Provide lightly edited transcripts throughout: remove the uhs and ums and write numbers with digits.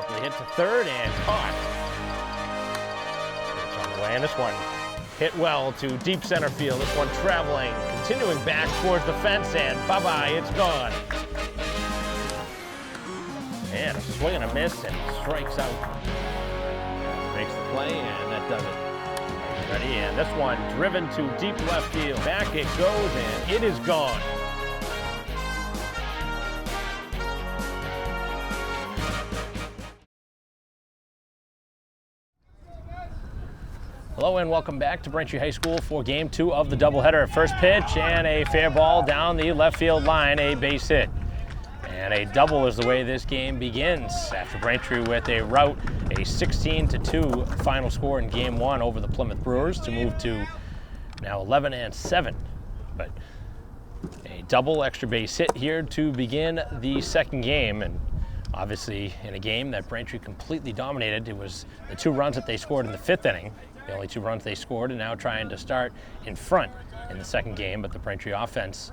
Sharply hit to third and caught. It's on the way, and this one hit well to deep center field. This one traveling, continuing back towards the fence, and bye-bye, it's gone. And a swing and a miss, and strikes out. Makes the play, and that does it. Ready, and this one driven to deep left field. Back it goes, and it is gone. Hello and welcome back to Braintree High School for Game 2 of the doubleheader. First pitch and a fair ball down the left field line, a base hit. And a double is the way this game begins after Braintree with a rout, a 16-2 final score in Game 1 over the Plymouth Brewers to move to now 11-7. But a double extra base hit here to begin the second game, and obviously in a game that Braintree completely dominated. It was the 2 runs that they scored in the 5th inning. The only 2 runs they scored, and now trying to start in front in the second game. But the Braintree offense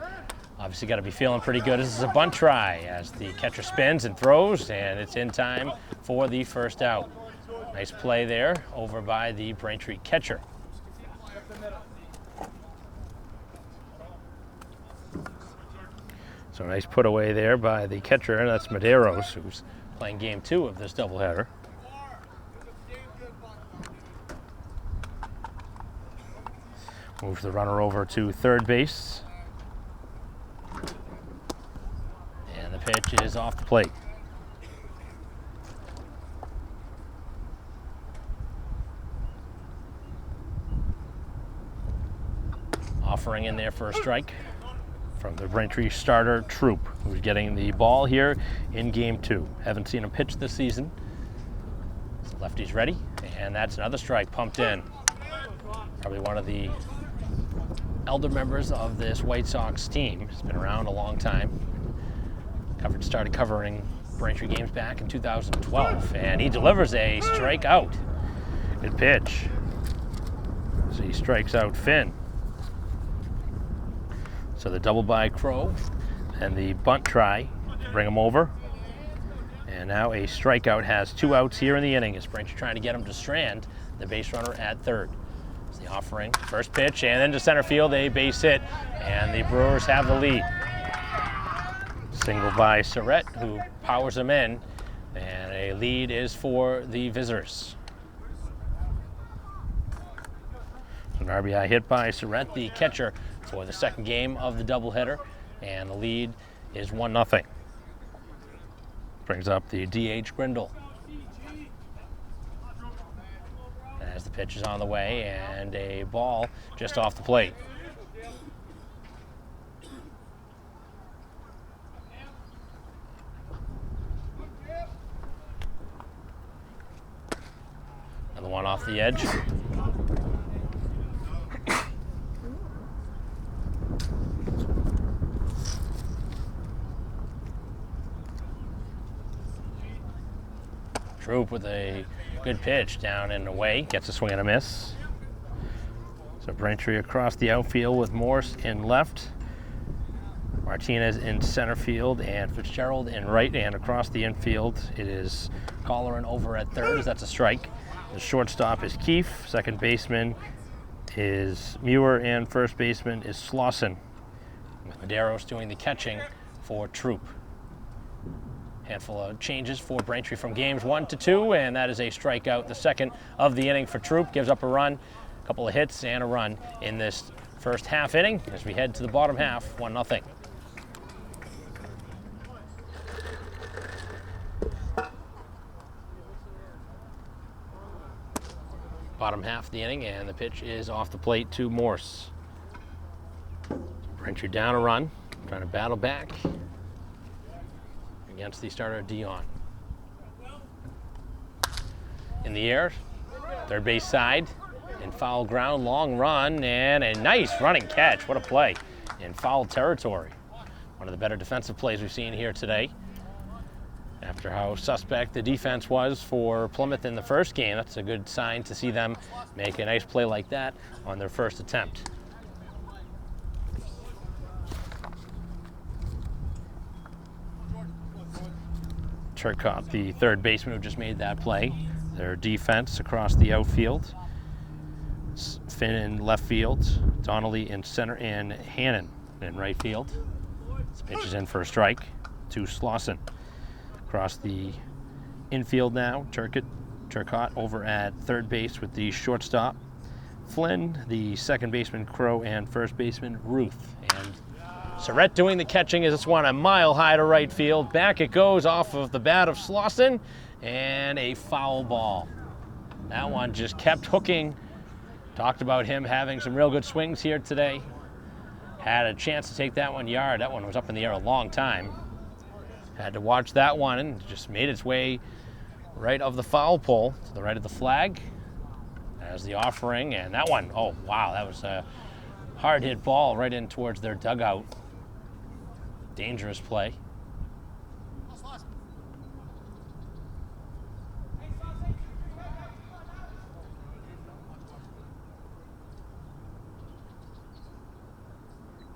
obviously got to be feeling pretty good. This is a bunt try as the catcher spins and throws, and it's in time for the first out. Nice play there over by the Braintree catcher. So nice put away there by the catcher, and that's Medeiros, who's playing Game 2 of this doubleheader. Moves the runner over to third base. And the pitch is off the plate. Offering in there for a strike from the Braintree starter, Troop, who's getting the ball here in Game 2. Haven't seen him pitch this season. So lefty's ready, and that's another strike pumped in. Probably one of the elder members of this White Sox team. He's been around a long time. Started covering Braintree games back in 2012, and he delivers a strikeout. Good pitch. So he strikes out Finn. So the double by Crow and the bunt try to bring him over. And now a strikeout has 2 outs here in the inning as Braintree trying to get him to strand the base runner at third. It's the offering, first pitch, and then to center field, a base hit, and the Brewers have the lead. Single by Surrett, who powers them in, and a lead is for the visitors. So an RBI hit by Surrett, the catcher, for the second game of the doubleheader, and the lead is 1-0. Brings up the DH Grindle. As the pitch is on the way, and a ball just off the plate. Another one off the edge. Troop with a good pitch down and away, gets a swing and a miss. So Braintree across the outfield with Morse in left, Martinez in center field, and Fitzgerald in right, and across the infield it is Colleran over at third, as that's a strike. The shortstop is Keefe, second baseman is Muir, and first baseman is Slauson, with Medeiros doing the catching for Troop. Handful of changes for Braintree from games 1 to 2, and that is a strikeout. The second of the inning for Troop, gives up a run, a couple of hits and a run in this first half inning as we head to the bottom half, 1-0. Bottom half of the inning, and the pitch is off the plate to Morse. Braintree down a run, trying to battle back against the starter, Dion. In the air, third base side, in foul ground, long run, and a nice running catch. What a play in foul territory. One of the better defensive plays we've seen here today. After how suspect the defense was for Plymouth in the first game, that's a good sign to see them make a nice play like that on their first attempt. Turcotte, the third baseman who just made that play. Their defense across the outfield. Finn in left field, Donnelly in center, and Hannon in right field. This pitch is in for a strike to Slauson. Across the infield now, Turcotte over at third base with the shortstop Flynn, the second baseman Crow, and first baseman Ruth. And Surrett doing the catching as this one a mile high to right field. Back it goes off of the bat of Slauson, and a foul ball. That one just kept hooking. Talked about him having some real good swings here today. Had a chance to take that one yard. That one was up in the air a long time. Had to watch that one and just made its way right of the foul pole to the right of the flag as the offering. And that one, oh wow, that was a hard hit ball right in towards their dugout. Dangerous play.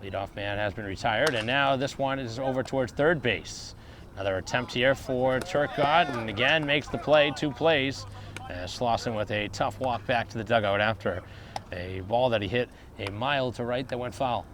Leadoff man has been retired, and now this one is over towards third base. Another attempt here for Turcotte, and again makes the play, 2 plays. Slauson with a tough walk back to the dugout after a ball that he hit a mile to right that went foul.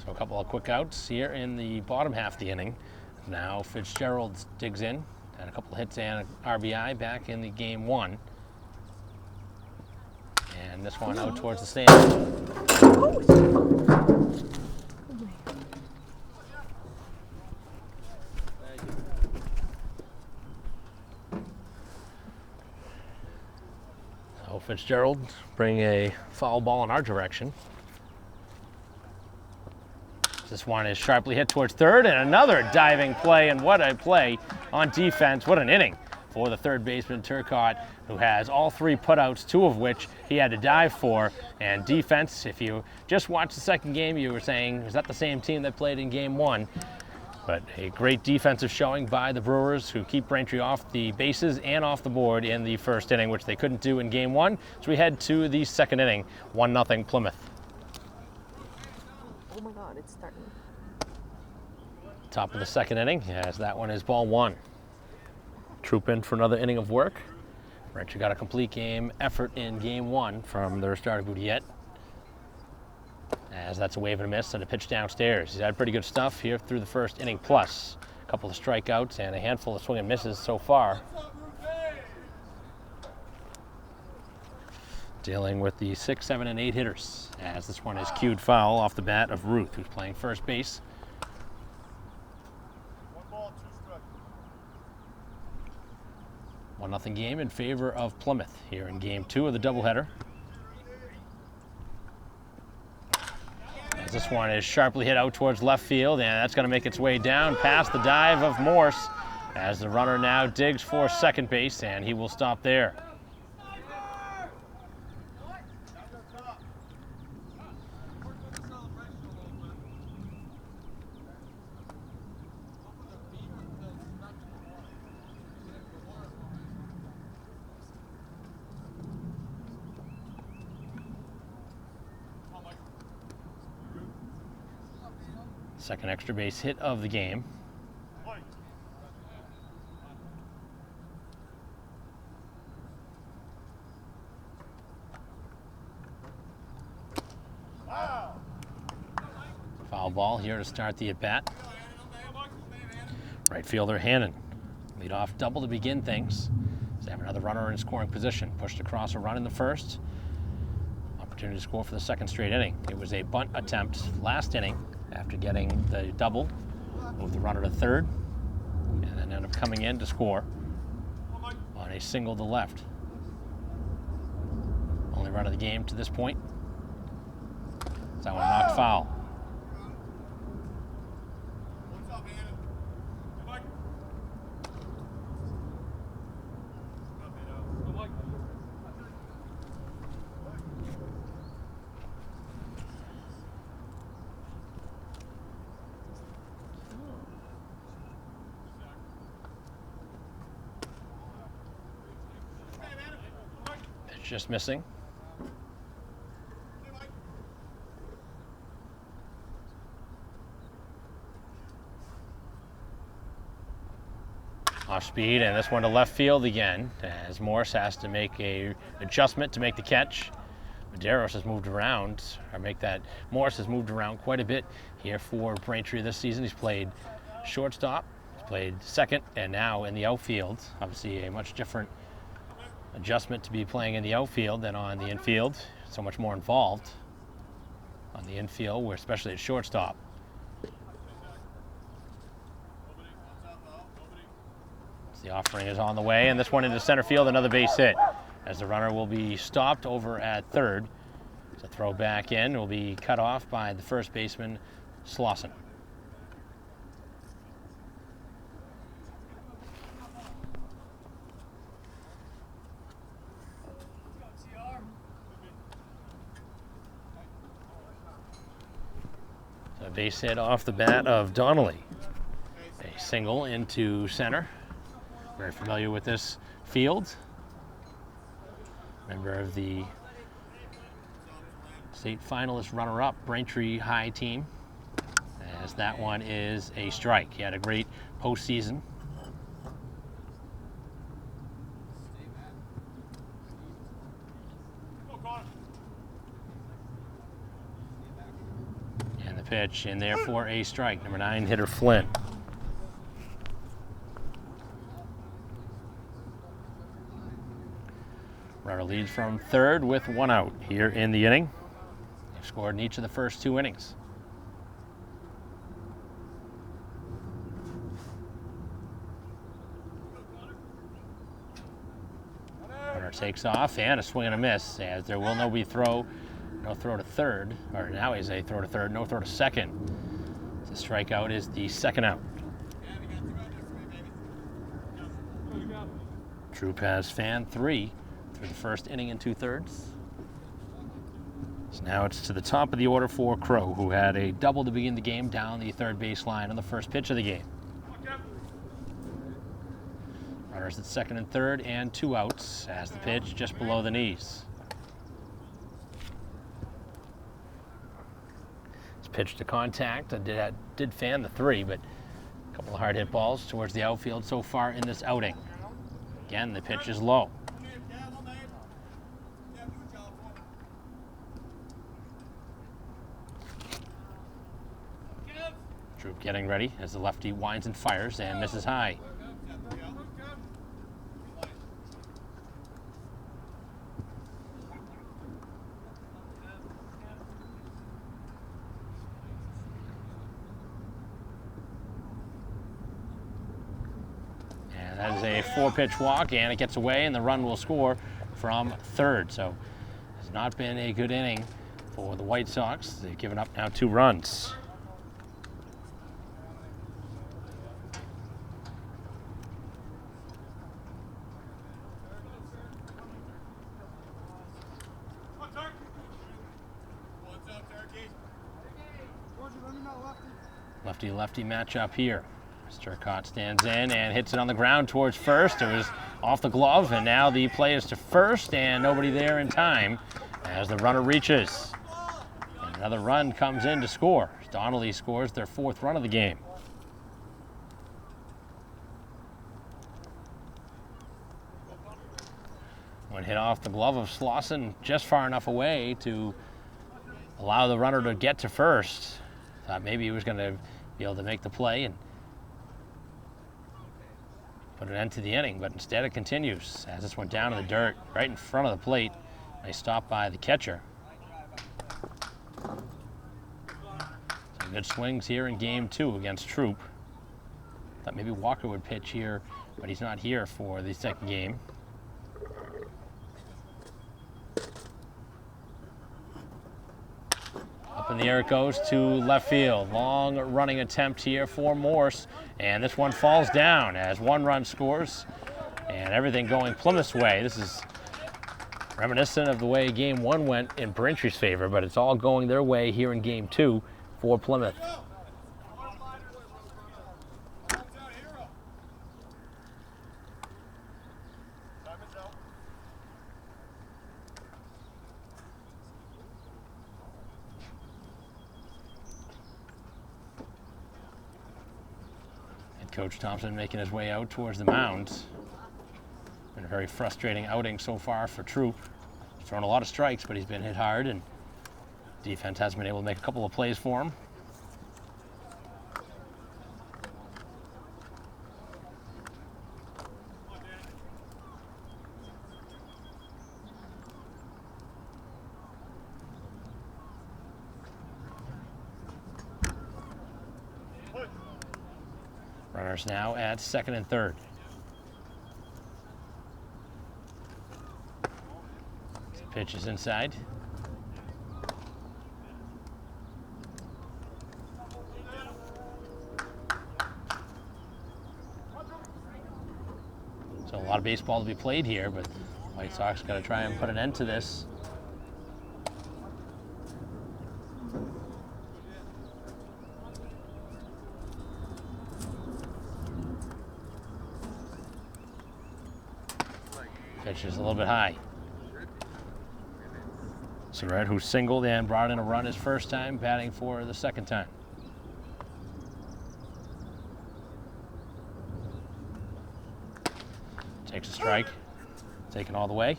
So a couple of quick outs here in the bottom half of the inning. Now Fitzgerald digs in, and a couple of hits and an RBI back in the game 1. And this one out towards the stand. So Fitzgerald bring a foul ball in our direction. This one is sharply hit towards third, and another diving play, and what a play on defense. What an inning for the third baseman Turcotte, who has all 3 putouts, 2 of which he had to dive for. And defense, if you just watched the second game, you were saying, is that the same team that played in game 1? But a great defensive showing by the Brewers, who keep Braintree off the bases and off the board in the first inning, which they couldn't do in game 1. So we head to the second inning, 1-0 Plymouth. Oh my God, it's starting. Top of the second inning, as that one is ball 1. Troop in for another inning of work. Braintree got a complete game effort in game 1 from their starter Boudiette. As that's a wave and a miss and a pitch downstairs. He's had pretty good stuff here through the first inning plus. A couple of strikeouts and a handful of swing and misses so far. Dealing with the 6, 7, and 8 hitters, as this one is cued foul off the bat of Ruth, who's playing first base. 1-0 game in favor of Plymouth here in game 2 of the doubleheader. As this one is sharply hit out towards left field, and that's going to make its way down past the dive of Morse, as the runner now digs for second base, and he will stop there. Second extra base hit of the game. Foul ball here to start the at-bat. Right fielder Hannon. Lead off double to begin things. They have another runner in scoring position. Pushed across a run in the first. Opportunity to score for the second straight inning. It was a bunt attempt last inning after getting the double. Moved the runner to third, and then ended up coming in to score on a single to left. Only run of the game to this point. That one knocked foul. just missing. Off speed, and this one to left field again, as Morris has to make a adjustment to make the catch. Medeiros has moved around, Morris has moved around quite a bit here for Braintree this season. He's played shortstop, he's played second, and now in the outfield. Obviously a much different adjustment to be playing in the outfield than on the infield. So much more involved on the infield, where especially at shortstop. The offering is on the way, and this one into center field, another base hit, as the runner will be stopped over at third. So throw back in will be cut off by the first baseman, Slauson. So a base hit off the bat of Donnelly. A single into center. Very familiar with this field. Member of the state finalist runner-up Braintree High team, as that one is a strike. He had a great postseason. And the pitch in there for a strike. Number 9 hitter Flynn. Runner leads from third with 1 out here in the inning. They've scored in each of the first 2 innings. Runner takes off, and a swing and a miss, as there will no throw to third, or now is a throw to third, no throw to second. The strikeout is the second out. Troop has fanned 3 through the first inning and 2/3. So now it's to the top of the order for Crow, who had a double to begin the game down the third base line on the first pitch of the game. Runners at second and third, and 2 outs, as the pitch just below the knees. It's pitch to contact. I did fan the 3, but a couple of hard hit balls towards the outfield so far in this outing. Again, the pitch is low. Troop getting ready as the lefty winds and fires and misses high. And that is a 4-pitch walk, and it gets away, and the run will score from third. So it has not been a good inning for the White Sox. They've given up now 2 runs. Lefty-lefty matchup here. Turcotte stands in and hits it on the ground towards first. It was off the glove, and now the play is to first, and nobody there in time as the runner reaches. And another run comes in to score. Donnelly scores their 4th run of the game. One hit off the glove of Slauson, just far enough away to allow the runner to get to first. Thought maybe he was going to be able to make the play and put an end to the inning, but instead it continues as this went down in the dirt right in front of the plate. Nice stop by the catcher. Some good swings here in game 2 against Troop. Thought maybe Walker would pitch here, but he's not here for the second game. Up in the air it goes to left field. Long running attempt here for Morse, and this one falls down as 1 run scores, and everything going Plymouth's way. This is reminiscent of the way game 1 went in Braintree's favor, but it's all going their way here in game 2 for Plymouth. Coach Thompson making his way out towards the mound. Been a very frustrating outing so far for Troop. He's thrown a lot of strikes, but he's been hit hard, and defense has been able to make a couple of plays for him. Runners now at second and third. Pitch is inside. So a lot of baseball to be played here, but White Sox got to try and put an end to this. Pitch is a little bit high. Surratt, who singled and brought in a run his first time, batting for the second time. Takes a strike, taken all the way.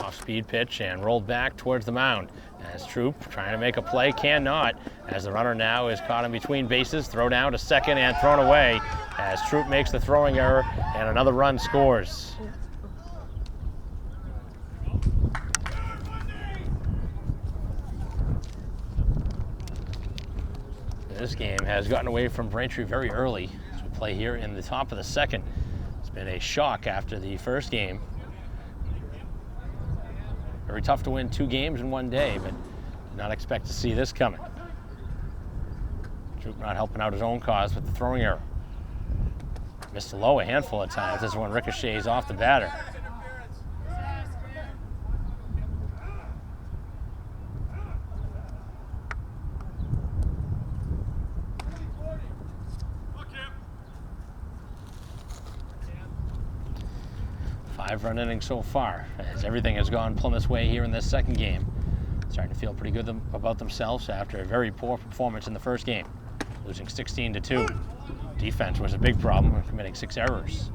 Off-speed pitch and rolled back towards the mound. As Troop trying to make a play, cannot. As the runner now is caught in between bases, throw down to second and thrown away. As Troop makes the throwing error and another run scores. This game has gotten away from Braintree very early as we play here in the top of the second. It's been a shock after the first game. Very tough to win 2 games in one day, but did not expect to see this coming. Troop not helping out his own cause with the throwing error. Missed low a handful of times. This one ricochets off the batter. Five-run inning so far, as everything has gone Plymouth's way here in this second game. Starting to feel pretty good about themselves after a very poor performance in the first game, losing 16-2. Defense was a big problem, committing 6 errors.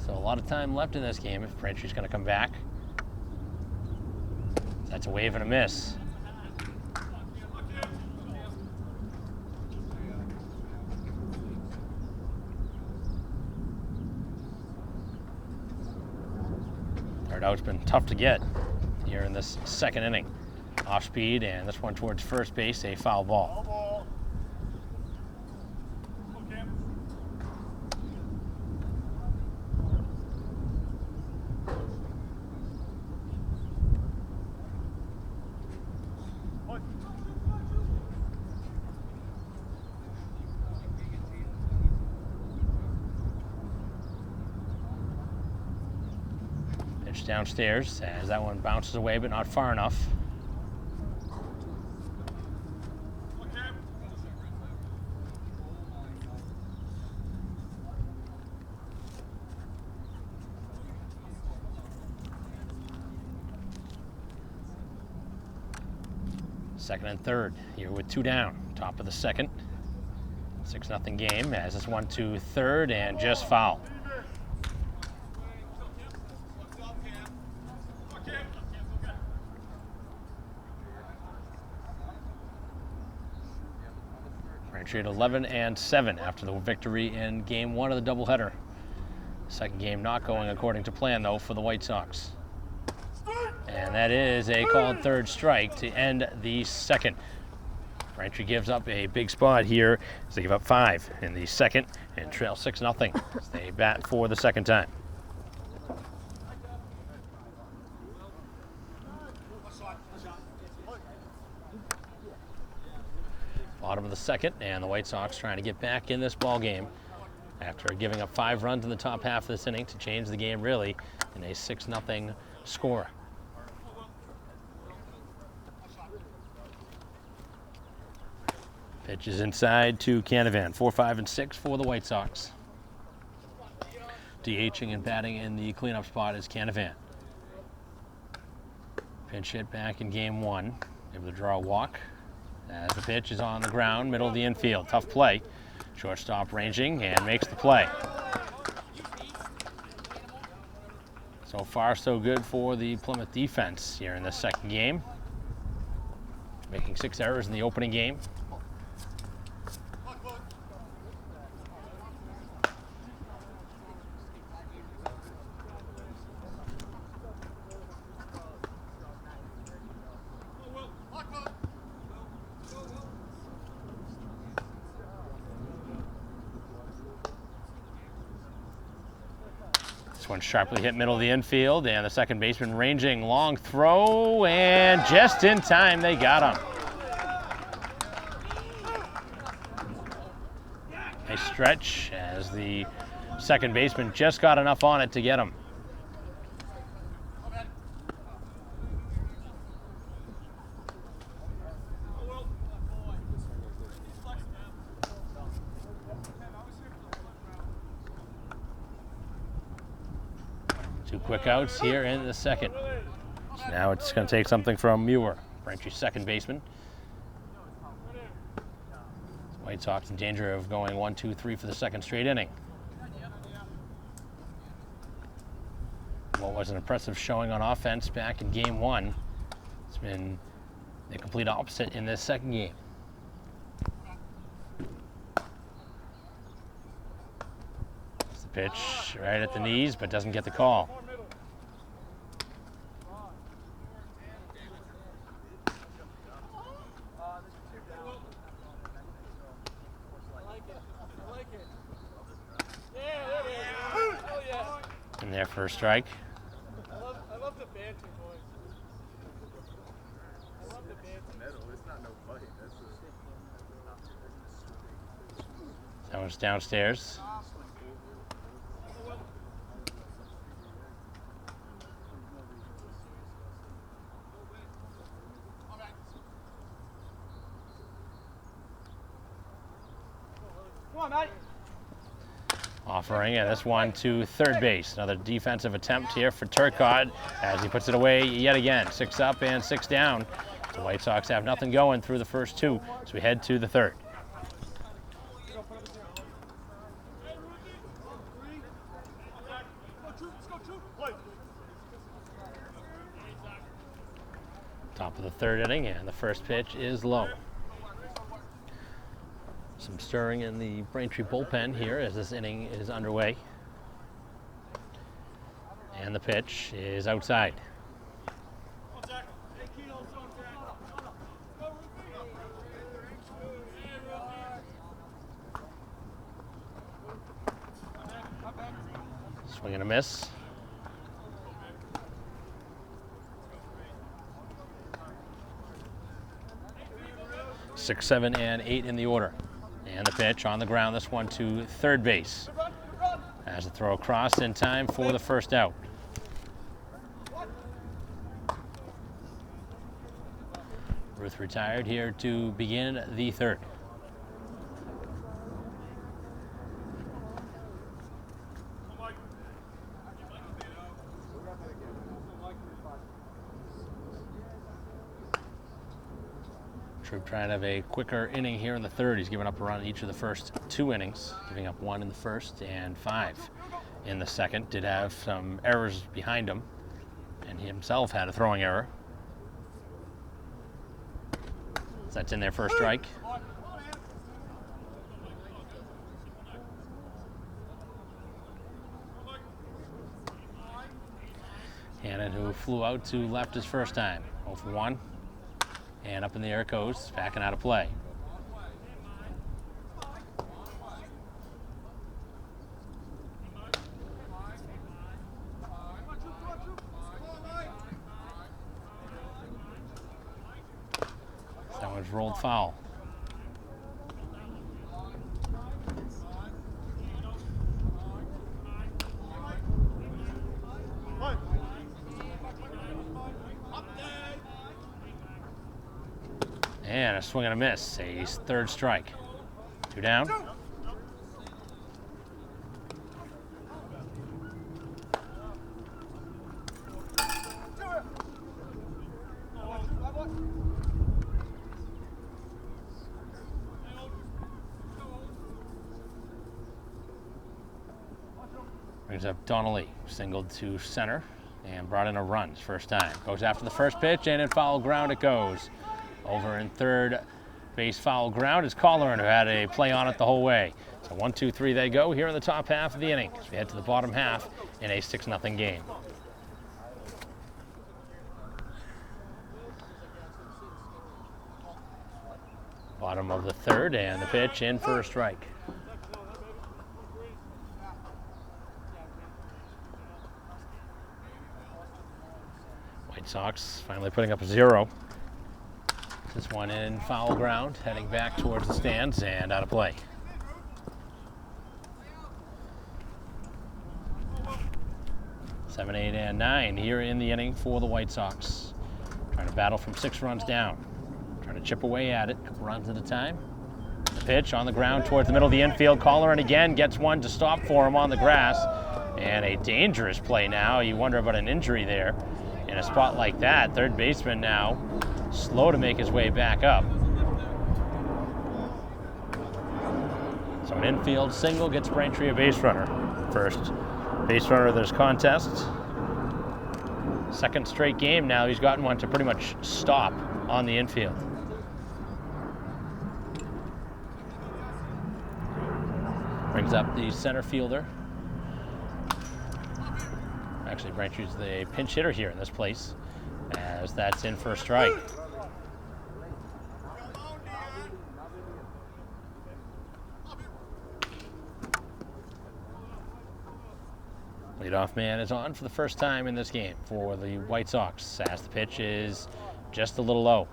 So a lot of time left in this game if Braintree's going to come back. That's a wave and a miss. Third out's been tough to get here in this second inning. Off speed, and this one towards first base, a foul ball. Pitch downstairs as that one bounces away, but not far enough. Second and third here with 2 down, top of the second. 6-0 game as this one to third and just foul. Braintree at 11-7 after the victory in game 1 of the doubleheader. Second game not going according to plan though for the White Sox. And that is a called third strike to end the second. Braintree gives up a big spot here as they give up 5 in the second and trail 6-0 as they bat for the second time. Bottom of the second, and the White Sox trying to get back in this ball game after giving up 5 runs in the top half of this inning to change the game really in a 6-0 score. Pitch is inside to Canavan. 4, 5, and 6 for the White Sox. DHing and batting in the cleanup spot is Canavan. Pinch hit back in game 1. Able to draw a walk. As the pitch is on the ground, middle of the infield. Tough play. Shortstop ranging and makes the play. So far, so good for the Plymouth defense here in the second game. Making 6 errors in the opening game. This one sharply hit middle of the infield, and the second baseman ranging, long throw, and just in time they got him. A stretch as the second baseman just got enough on it to get him. Two quick outs here in the second. So now it's going to take something from Muir, Braintree's second baseman. White Sox in danger of going 1, 2, 3 for the second straight inning. What was an impressive showing on offense back in game 1. It's been the complete opposite in this second game. It's the pitch right at the knees, but doesn't get the call. In there for a strike. I love the banter, boys. I love the banter. It's not no fight. That one's downstairs. Come on, Matt. Offering, and this one to third base. Another defensive attempt here for Turcotte as he puts it away yet again. 6 up and 6 down. The White Sox have nothing going through the first 2, so we head to the third. Top of the third inning, and the first pitch is low. Some stirring in the Braintree bullpen here as this inning is underway. And the pitch is outside. Swing and a miss. 6, 7, and 8 in the order. And the pitch on the ground, this one to third base. As a throw across in time for the first out. Ruth retired here to begin the third. Troop trying to have a quicker inning here in the third. He's given up a run in each of the first 2 innings, giving up 1 in the first and 5 in the second. Did have some errors behind him, and he himself had a throwing error. So that's in there for a strike. Hannon, who flew out to left his first time, 0 for 1. And up in the air it goes, backing out of play. That one's rolled foul. And a swing and a miss, a third strike. 2 down. Brings up Donnelly, singled to center and brought in a run his first time. Goes after the first pitch and in foul ground it goes. Over in third base foul ground is Colleran, who had a play on it the whole way. So 1, 2, 3 they go here in the top half of the inning as we head to the bottom half in a 6-0 game. Bottom of the third and the pitch in for a strike. White Sox finally putting up a 0. This one in foul ground, heading back towards the stands and out of play. Seven, 8, and 9 here in the inning for the White Sox. Trying to battle from 6 runs down. Trying to chip away at it, a couple runs at a time. The pitch on the ground towards the middle of the infield. Colleran again gets one to stop for him on the grass. And a dangerous play now. You wonder about an injury there. In a spot like that, third baseman now slow to make his way back up. So an infield single gets Braintree a base runner. First base runner of this contest. Second straight game now he's gotten one to pretty much stop on the infield. Brings up the center fielder. Actually, Braintree's the pinch hitter here in this place, as that's in for a strike. Leadoff man is on for the first time in this game for the White Sox, as the pitch is just a little low.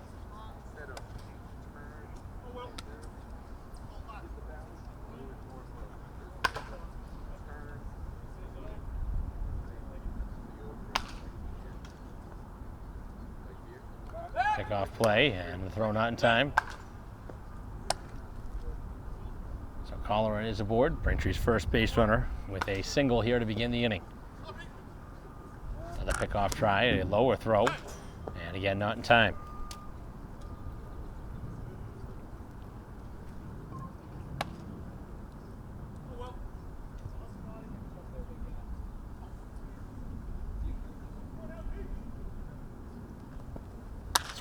Off play and the throw not in time. So Colleran is aboard, Braintree's first base runner, with a single here to begin the inning. Another pickoff try, a lower throw, and again not in time.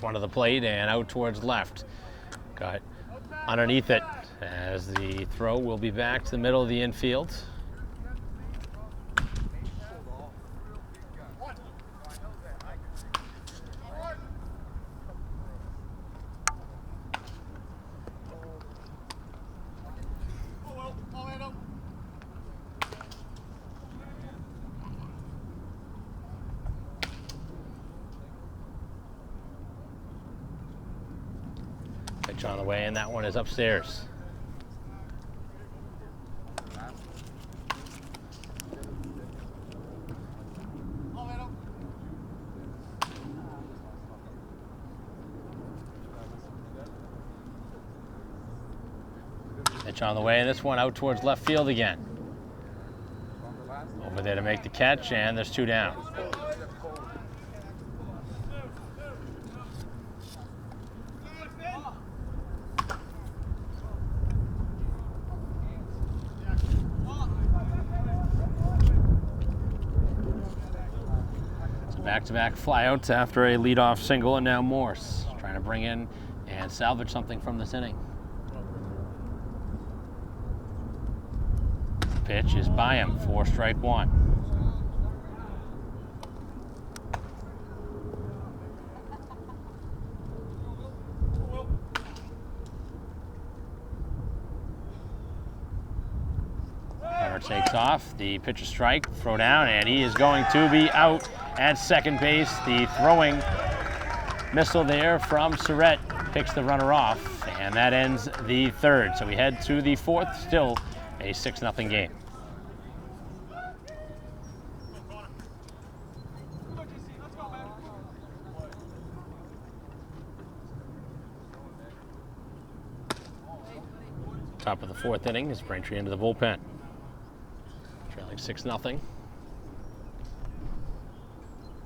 One to the plate and out towards left. Got underneath it as the throw will be back to the middle of the infield. Pitch on the way, and that one is upstairs. Pitch on the way, and this one out towards left field again. Over there to make the catch, and there's 2 down. Back-to-back flyouts after a leadoff single, and now Morse trying to bring in and salvage something from this inning. The pitch is by him for strike 1. Runner takes off, the pitch is strike, throw down, and he is going to be out at second base. The throwing missile there from Surrett picks the runner off, and that ends the third. So we head to the fourth, still a 6-0 game. Top of the fourth inning is Braintree into the bullpen. Trailing 6-0.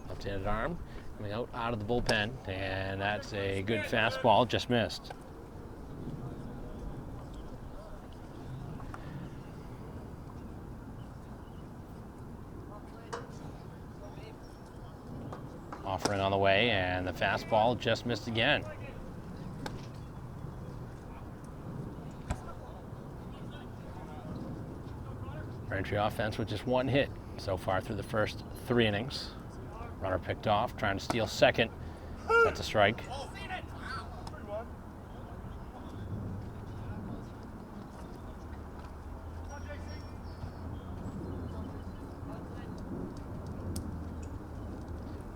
Left-handed arm coming out of the bullpen, and that's a good fastball, just missed. Offering on the way, and the fastball just missed again. Braintree offense with just one hit so far through the first 3 innings. Runner picked off, trying to steal second. That's a strike.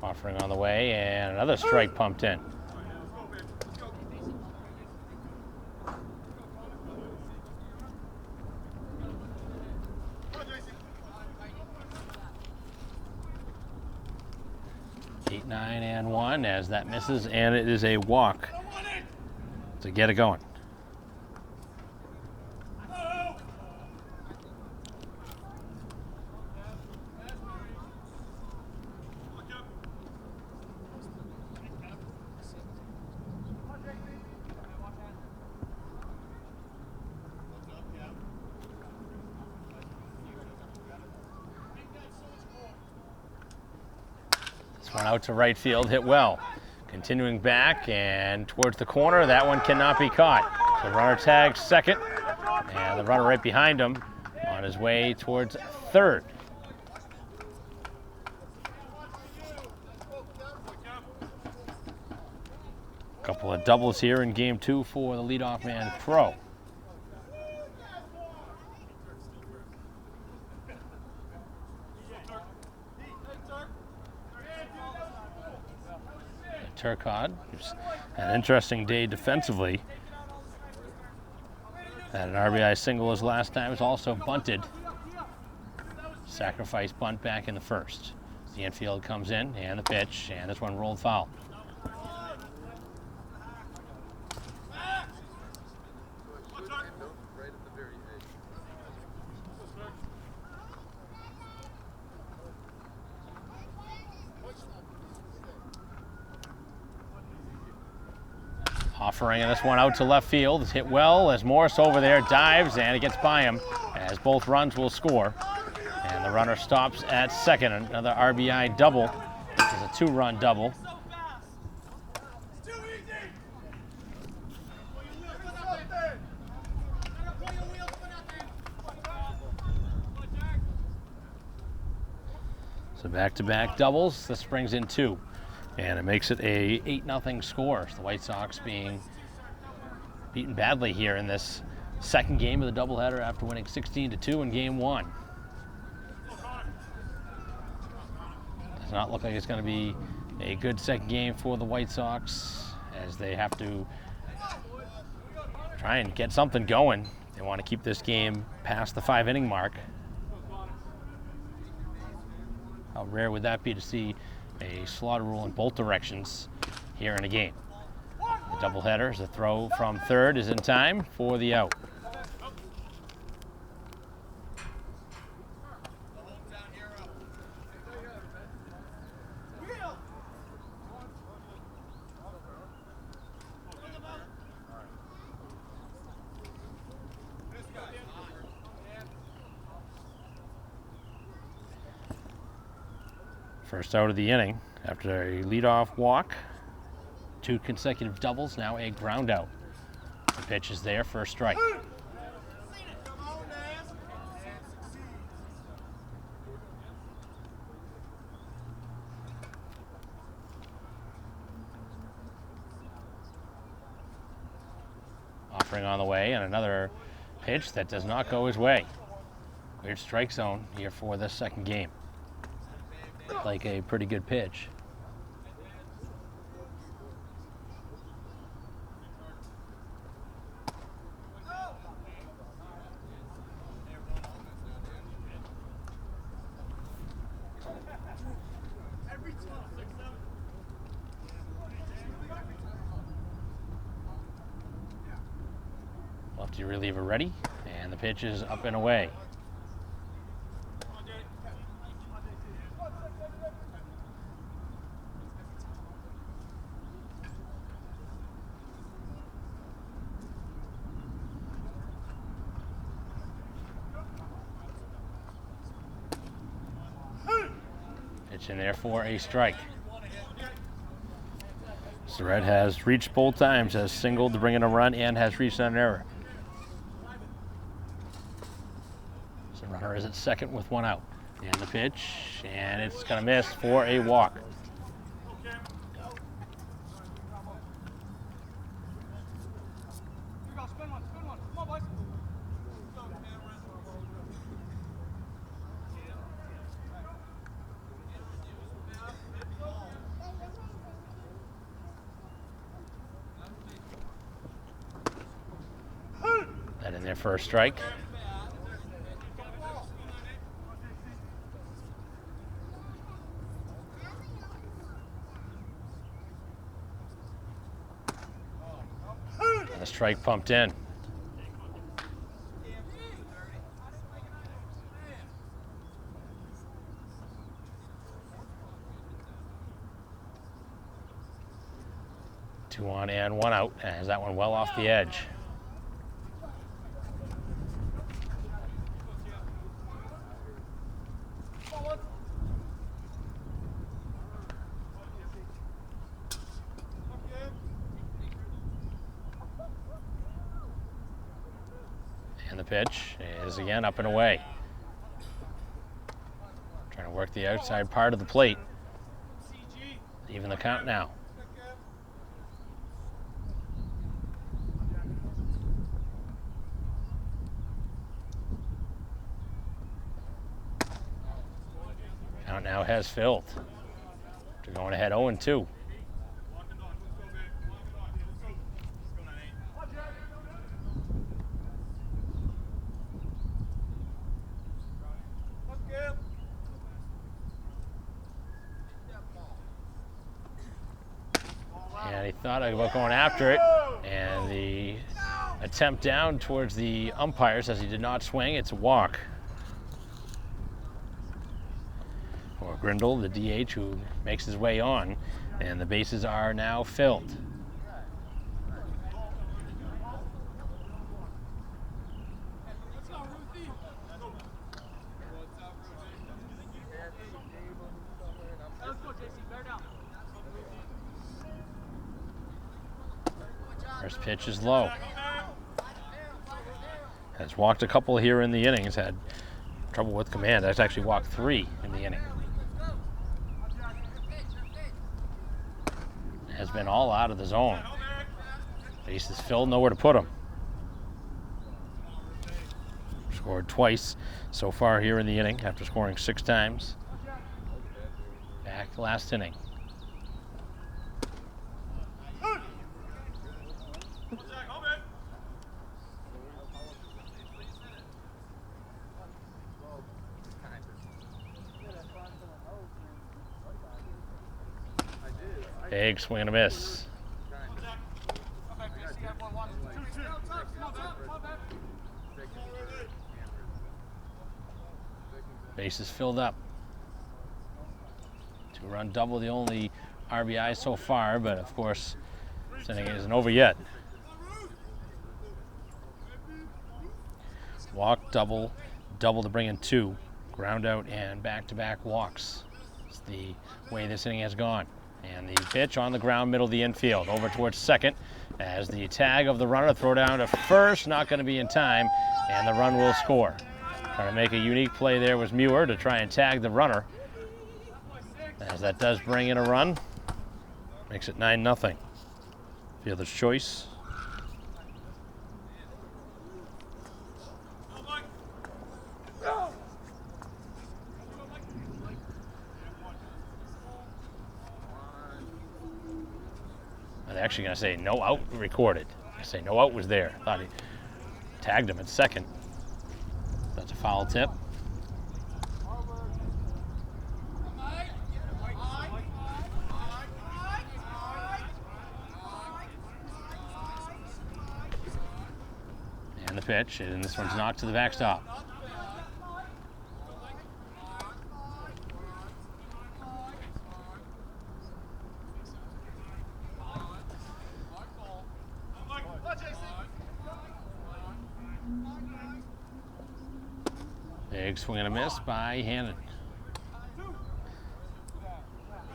Offering on the way, and another strike pumped in. Eight, 9, and 1 as that misses, and it is a walk to get it going. One out to right field, hit well. Continuing back and towards the corner, that one cannot be caught. The runner tags second, and the runner right behind him on his way towards third. Couple of doubles here in game 2 for the leadoff man, Crow. Turcotte, who's had an interesting day defensively. Had an RBI single his last time, was also bunted. Sacrifice bunt back in the first. The infield comes in, and the pitch, and this one rolled foul. Offering this one out to left field. It's hit well as Morris over there dives, and it gets by him as both runs will score. And the runner stops at second. Another RBI double. This is a 2-run double. So back-to-back doubles. This brings in 2. And it makes it a 8-0 score. The White Sox being beaten badly here in this second game of the doubleheader after winning 16-2 in game 1. Does not look like it's going to be a good second game for the White Sox, as they have to try and get something going. They want to keep this game past the 5-inning mark. How rare would that be to see a slaughter rule in both directions here in a game? The doubleheader, the throw from third is in time for the out. First out of the inning after a leadoff walk, 2 consecutive doubles, now a ground out. The pitch is there, first strike. Offering on the way, and another pitch that does not go his way. Weird strike zone here for this second game. Like a pretty good pitch. Lefty reliever ready, and the pitch is up and away. Pitch in there for a strike. Surratt has reached both times, has singled to bring in a run, and has reached on an error. So runner is at second with one out. And the pitch, and it's going to miss for a walk. That in there for a strike. And the strike pumped in. Two on and one out, as that one well off the edge. And the pitch is again up and away. Trying to work the outside part of the plate. Even the count now. Count now has filled. They're going ahead 0-2. And he thought about going after it, and the attempt down towards the umpires as he did not swing. It's a walk for Grindle, the DH, who makes his way on, and the bases are now filled. First pitch is low. Has walked a couple here in the innings, had trouble with command. That's actually walked 3 in the inning. Has been all out of the zone. Base is filled, nowhere to put him. Scored twice so far here in the inning after scoring 6 times. Back last inning. Big swing and a miss. Base is filled up. 2-run double, the only RBI so far, but of course, this inning isn't over yet. Walk, double, double to bring in 2. Ground out and back-to-back walks. It's the way this inning has gone. And the pitch on the ground, middle of the infield, over towards second, as the tag of the runner, throw down to first, not going to be in time, and the run will score. Trying to make a unique play there was Muir to try and tag the runner, as that does bring in a run. Makes it 9-0. Fielder's choice. I'm actually going to say no out recorded. I say no out was there. Thought he tagged him at second. That's a foul tip. And the pitch, and this one's knocked to the backstop. Big swing and a miss by Hannon.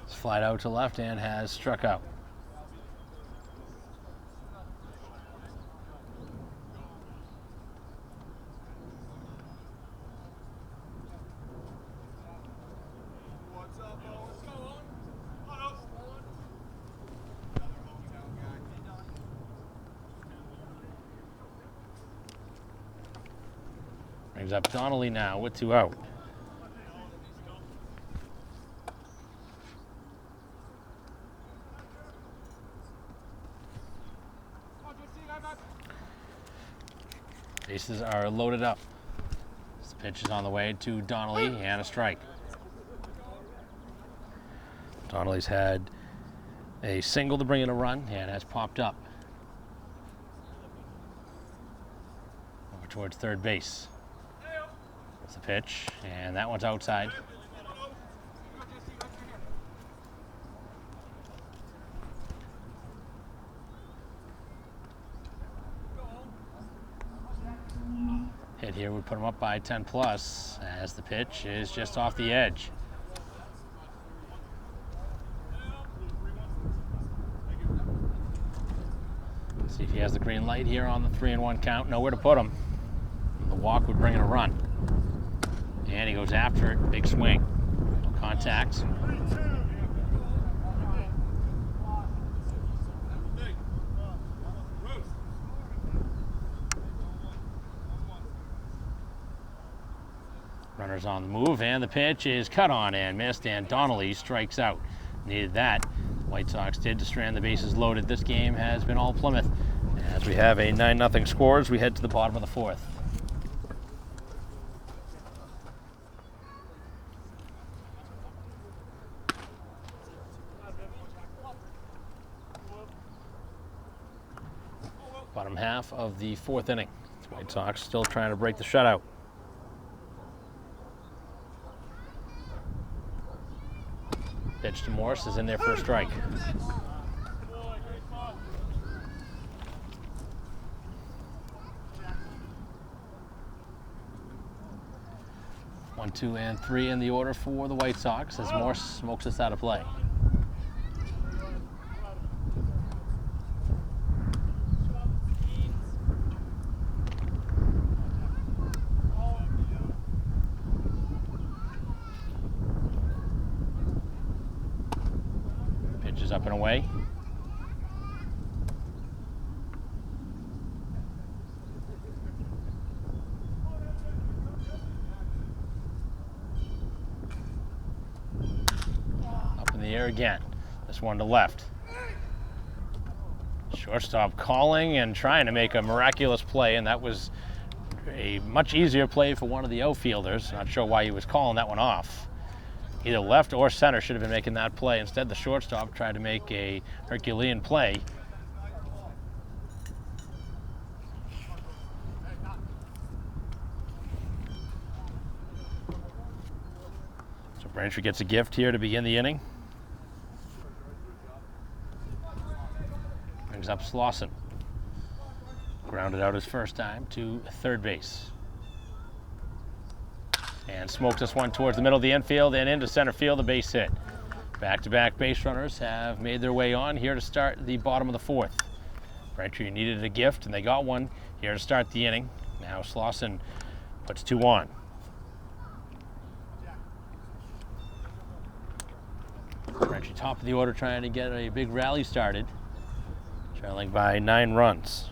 It's flied out to left and has struck out. Brings up Donnelly now with 2 out. Bases are loaded up. This pitch is on the way to Donnelly and a strike. Donnelly's had a single to bring in a run and has popped up over towards third base. That's the pitch, and that one's outside. Hit here would put him up by 10 plus, as the pitch is just off the edge. See if he has the green light here on the 3-1 count. Nowhere to put him. The walk would bring in a run. And he goes after it. Big swing. No contact. Runners on the move, and the pitch is cut on and missed, and Donnelly strikes out. Needed that. White Sox did to strand the bases loaded. This game has been all Plymouth. As we have a 9-0 score as we head to the bottom of the 4th. Bottom half of the 4th inning. White Sox still trying to break the shutout. Pitch to Morse is in there for a strike. One, 2, and 3 in the order for the White Sox as Morse smokes us out of play. Up and away. Up in the air again. This one to left. Shortstop calling and trying to make a miraculous play, and that was a much easier play for one of the outfielders. Not sure why he was calling that one off. Either left or center should have been making that play. Instead, the shortstop tried to make a Herculean play. So Braintree gets a gift here to begin the inning. Brings up Slauson. Grounded out his first time to third base. And smokes this one towards the middle of the infield and into center field, a base hit. Back-to-back base runners have made their way on here to start the bottom of the 4th. Braintree needed a gift, and they got one here to start the inning. Now Slauson puts 2 on. Braintree top of the order trying to get a big rally started, trailing by 9 runs.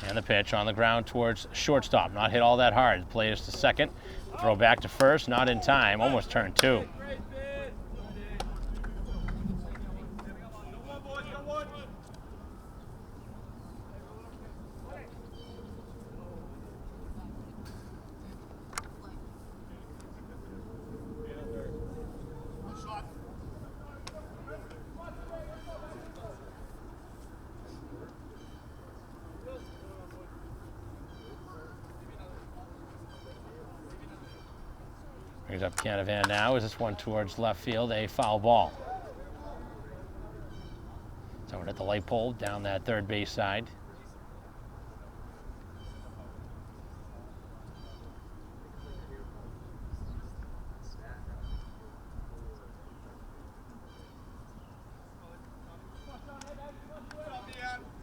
And the pitch on the ground towards shortstop. Not hit all that hard. The play is to second. Throw back to first. Not in time. Almost turned 2. Brings up Canavan now. Is this one towards left field? A foul ball. Someone at the light pole down that third base side.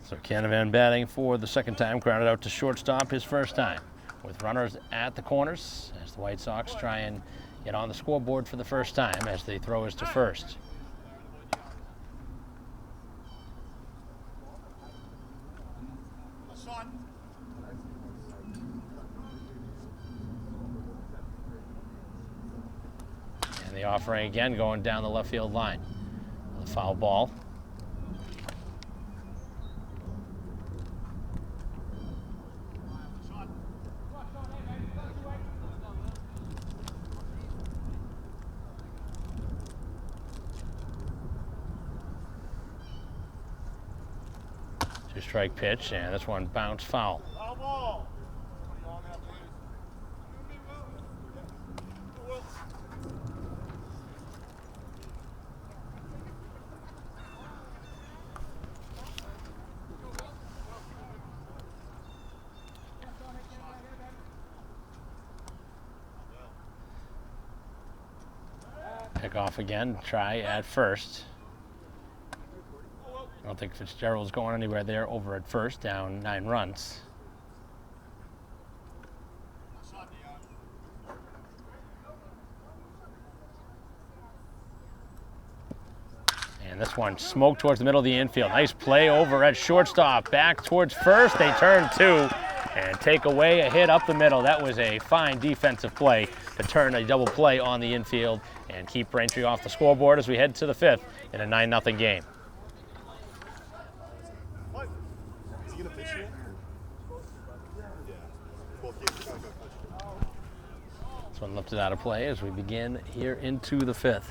So Canavan batting for the second time, grounded out to shortstop his first time. With runners at the corners as the White Sox try and get on the scoreboard for the first time as they throw us to first. And the offering again going down the left field line. The foul ball. Two-strike pitch, and this one bounced foul. Pick off again, try at first. I don't think Fitzgerald's going anywhere there over at first, down 9 runs. And this one smoked towards the middle of the infield. Nice play over at shortstop. Back towards first. They turn 2 and take away a hit up the middle. That was a fine defensive play to turn a double play on the infield and keep Braintree off the scoreboard as we head to the 5th in a 9-0 game. This one lifted out of play as we begin here into the 5th.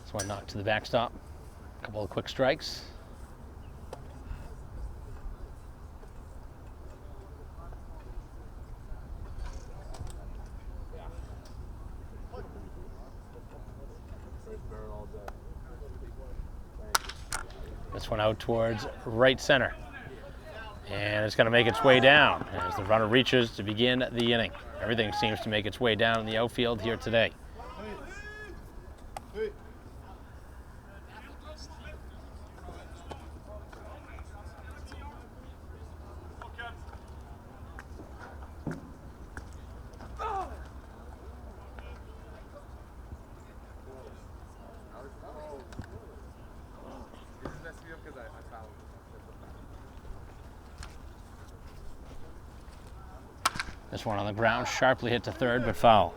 This one knocked to the backstop. A couple of quick strikes. This one out towards right center. And it's going to make its way down as the runner reaches to begin the inning. Everything seems to make its way down in the outfield here today. This one on the ground, sharply hit to third, but foul.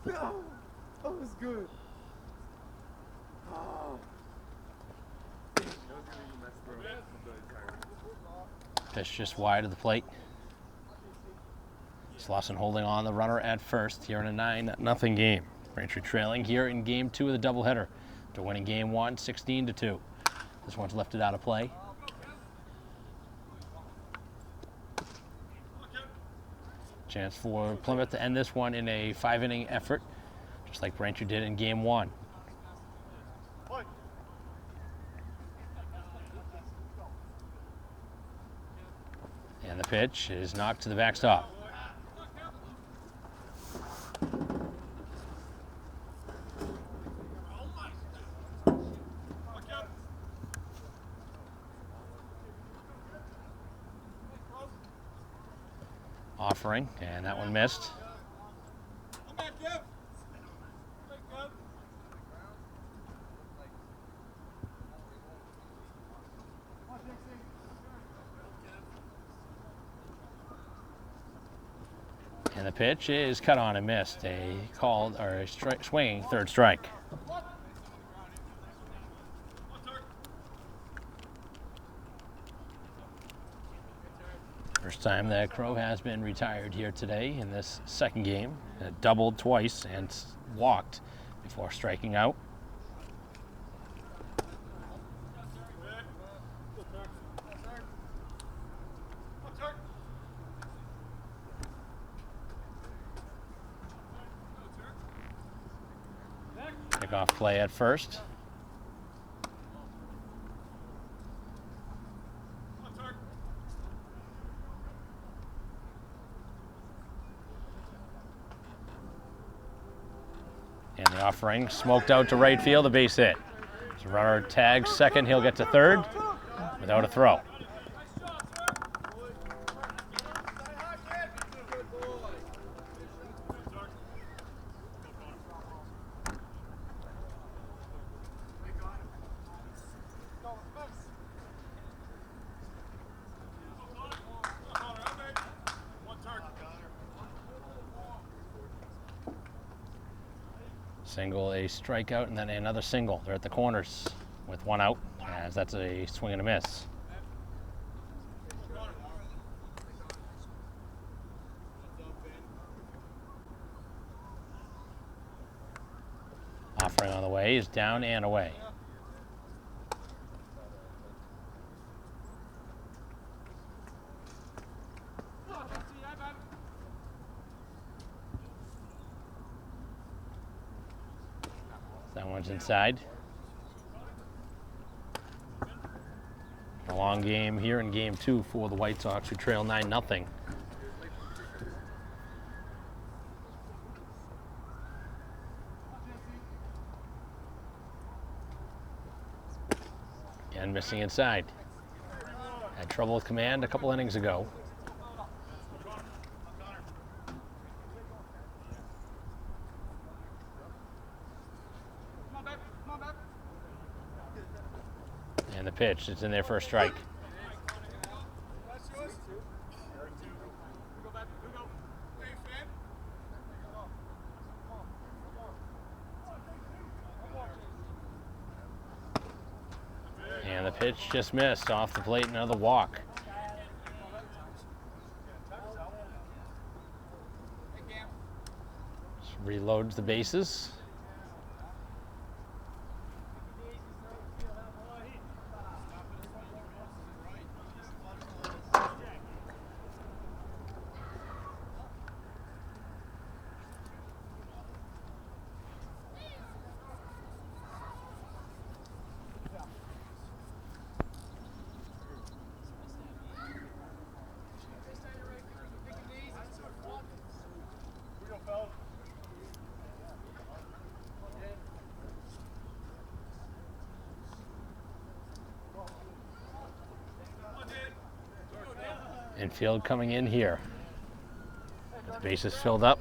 That was good. Oh. Pitch just wide of the plate. Slauson holding on the runner at first here in a 9-0 game. Braintree trailing here in game 2 of the doubleheader to winning game 1, 16-2. This one's lifted out of play. Chance for Plymouth to end this one in a 5-inning effort, just like Braintree did in game 1. And the pitch is knocked to the backstop. Offering, and that one missed. And the pitch is cut on and missed. A called or a swinging third strike. First time that Crow has been retired here today in this second game. Doubled twice and walked before striking out. Pickoff play at first. And the offering smoked out to right field, a base hit. So runner tags second, he'll get to third without a throw. Single, a strikeout, and then another single. They're at the corners with one out, as that's a swing and a miss. Offering on the way is down and away. That one's inside. A long game here in game two for the White Sox, who trail 9-0. And missing inside. Had trouble with command a couple innings ago. And the pitch, it's in there for a strike. And the pitch just missed off the plate, another walk. Just reloads the bases. Infield coming in here. The base is filled up.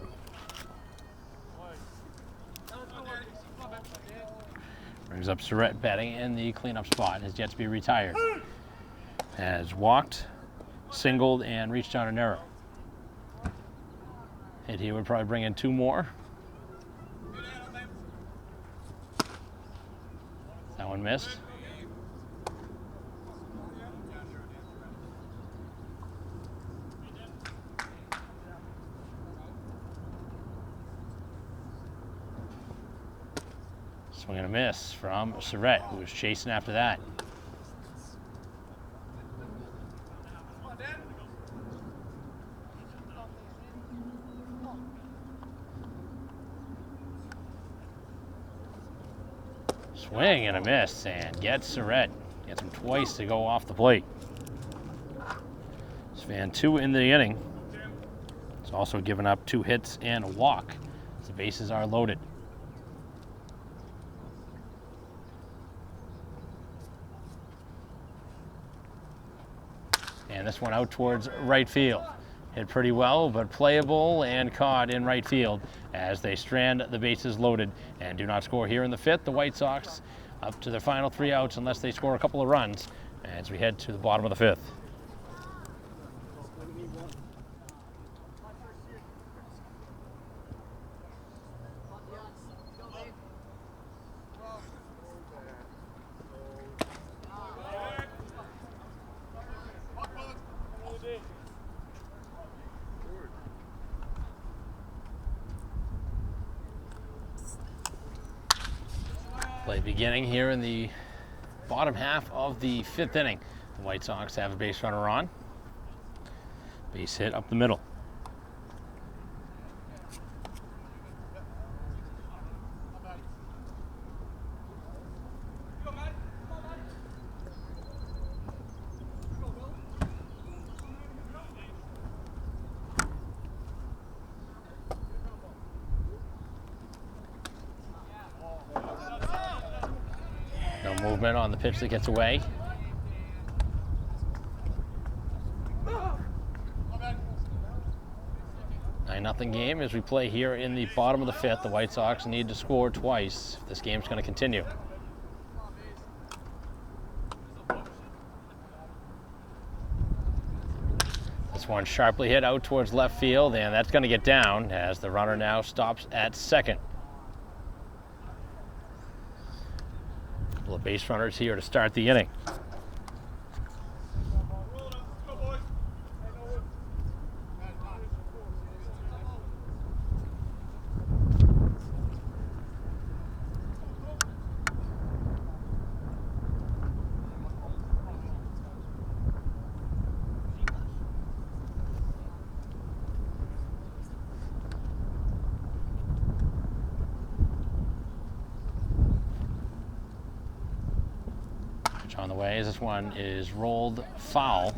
Brings up Surrett batting in the cleanup spot. Has yet to be retired. Has walked, singled, and reached out an error. And he would probably bring in two more. That one missed. Swing and a miss from Surrett, who was chasing after that. Swing and a miss, and gets Surrett. Gets him twice to go off the plate. Svan 2 in the inning. It's also given up 2 hits and a walk. The bases are loaded. And this one out towards right field. Hit pretty well, but playable and caught in right field as they strand the bases loaded and do not score here in the 5th. The White Sox up to their final 3 outs unless they score a couple of runs as we head to the bottom of the 5th. Beginning here in the bottom half of the 5th inning. The White Sox have a base runner on. Base hit up the middle. No movement on the pitch that gets away. Nothing game as we play here in the bottom of the 5th. The White Sox need to score twice if this game's going to continue. This one sharply hit out towards left field, and that's going to get down as the runner now stops at second. A couple of base runners here to start the inning. On the way as this one is rolled foul.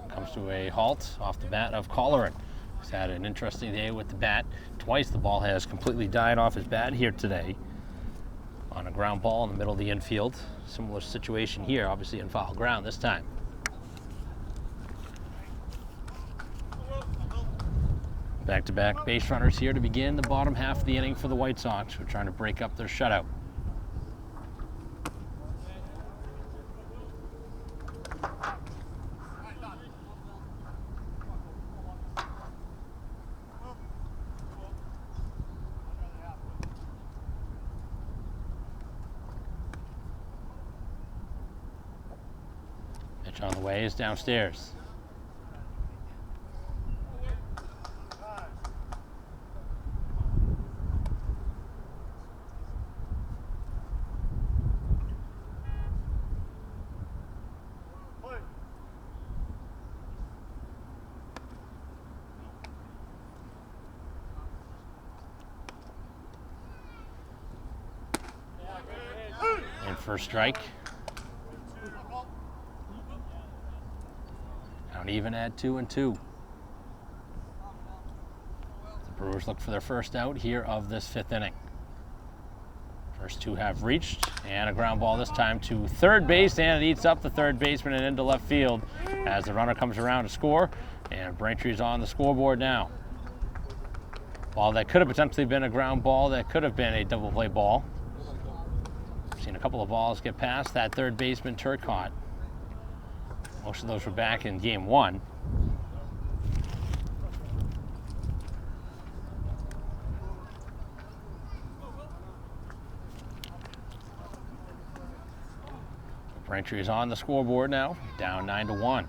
Comes to a halt off the bat of Colleran. He's had an interesting day with the bat. Twice the ball has completely died off his bat here today on a ground ball in the middle of the infield. Similar situation here, obviously in foul ground this time. Back-to-back base runners here to begin the bottom half of the inning for the White Sox. We're trying to break up their shutout. On the way is downstairs. And first strike. Even at 2-2. The Brewers look for their first out here of this 5th inning. First two have reached, and a ground ball this time to third base, and it eats up the third baseman and into left field as the runner comes around to score, and Braintree's on the scoreboard now. Ball that could have potentially been a ground ball, that could have been a double play ball. We've seen a couple of balls get past that third baseman Turcotte. Most of those were back in game 1. Braintree is on the scoreboard now, down 9-1.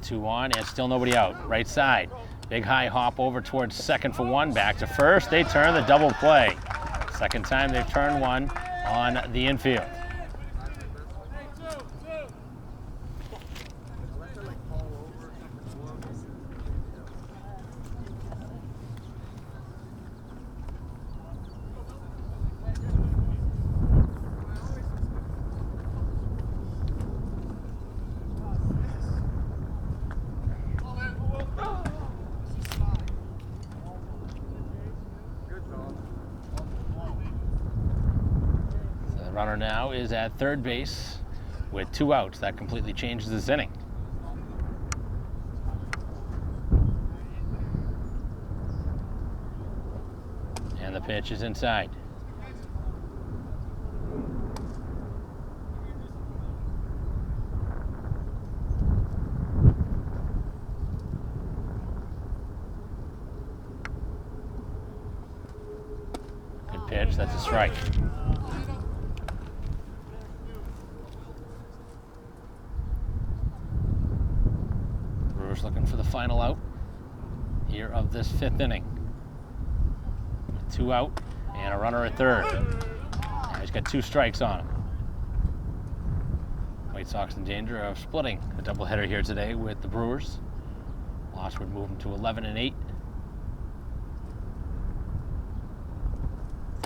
2 on and still nobody out. Right side, big high hop over towards second for one, back to first. They turn the double play. Second time they've turned one on the infield. Runner now is at third base with 2 outs. That completely changes this inning. And the pitch is inside. Good pitch, that's a strike. Looking for the final out here of this 5th inning. 2 out, And a runner at third. Now he's got 2 strikes on him. White Sox in danger of splitting a doubleheader here today with the Brewers. Loss would move them to 11-8.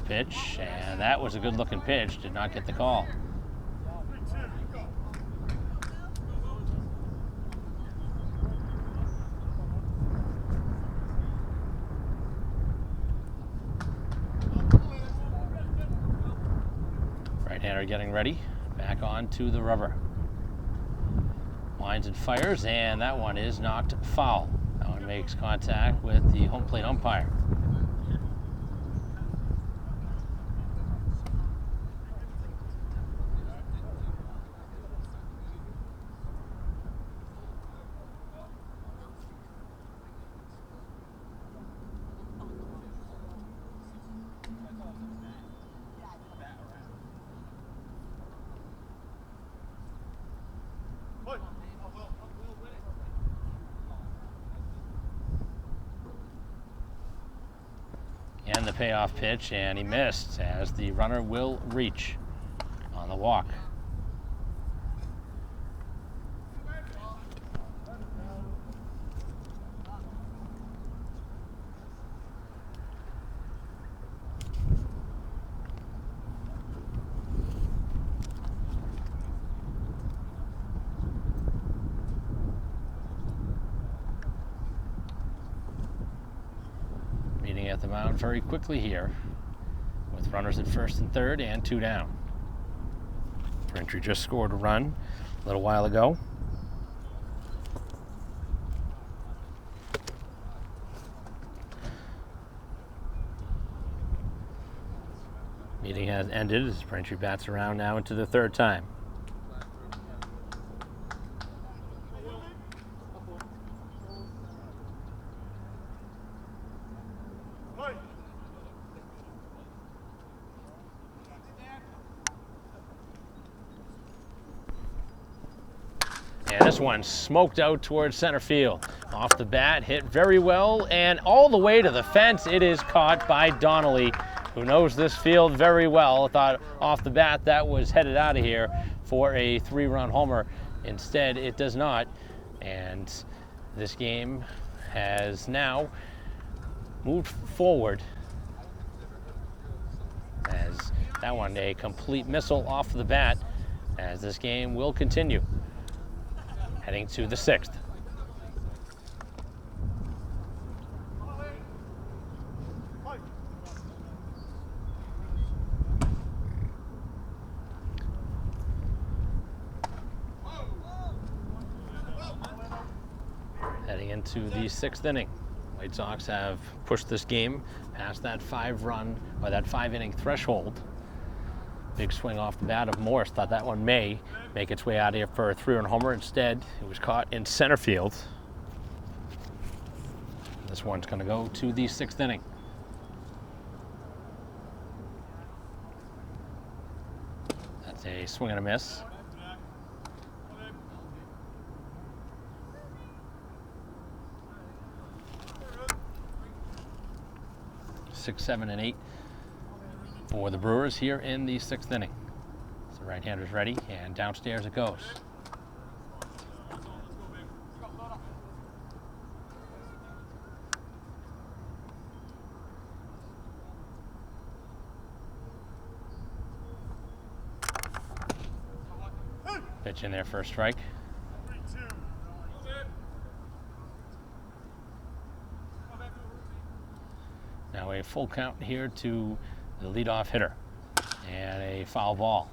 Pitch, and that was a good-looking pitch. Did not get the call. Right-hander getting ready. Back on to the rubber. Winds and fires, and that one is knocked foul. That one makes contact with the home plate umpire. And the payoff pitch, and he missed as the runner will reach on the walk. At the mound very quickly here with runners at first and third and 2 down. Braintree just scored a run a little while ago. Meeting has ended as Braintree bats around now into the 3rd time. And this one smoked out towards center field. Off the bat, hit very well, and all the way to the fence. It is caught by Donnelly, who knows this field very well. Thought off the bat that was headed out of here for a 3-run homer. Instead, it does not. And this game has now moved forward as that one a complete missile off the bat, as this game will continue. Heading to the 6th. Heading into the 6th inning. White Sox have pushed this game past that 5-inning threshold. Big swing off the bat of Morse. Thought that one may make its way out of here for a 3-run homer. Instead, it was caught in center field. This one's going to go to the 6th inning. That's a swing and a miss. Six, 7, and 8 for the Brewers here in the 6th inning. So right-hander's ready, and downstairs it goes. Pitch in there for a strike. Now a full count here to the leadoff hitter, and a foul ball.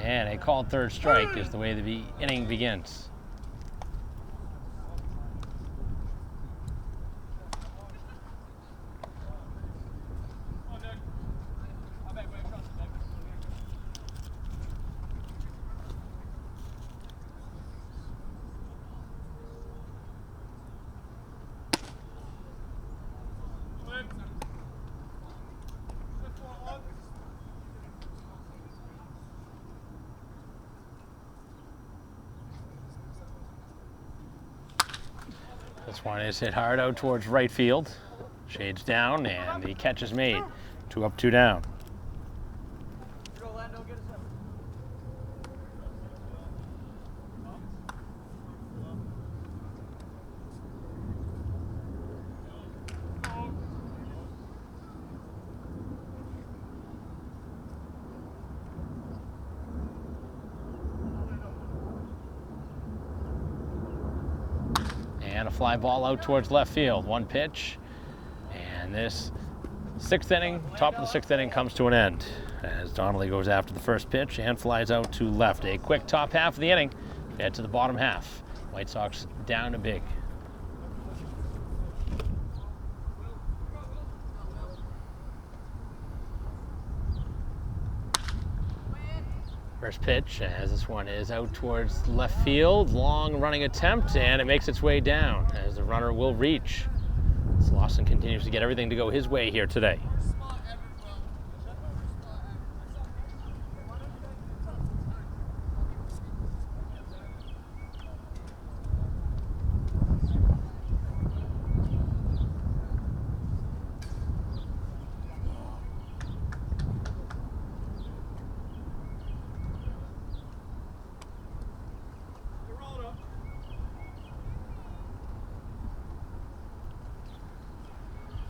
And a called 3rd strike is the way the inning begins. This one is hit hard out towards right field. Shades down, and the catch is made. 2 up, 2 down. And a fly ball out towards left field. 1 pitch. And this 6th inning, top of the 6th inning, comes to an end as Donnelly goes after the first pitch and flies out to left. A quick top half of the inning. Head to the bottom half. White Sox down a big. First pitch, as this one is out towards left field. Long running attempt, and it makes its way down as the runner will reach. Slauson continues to get everything to go his way here today.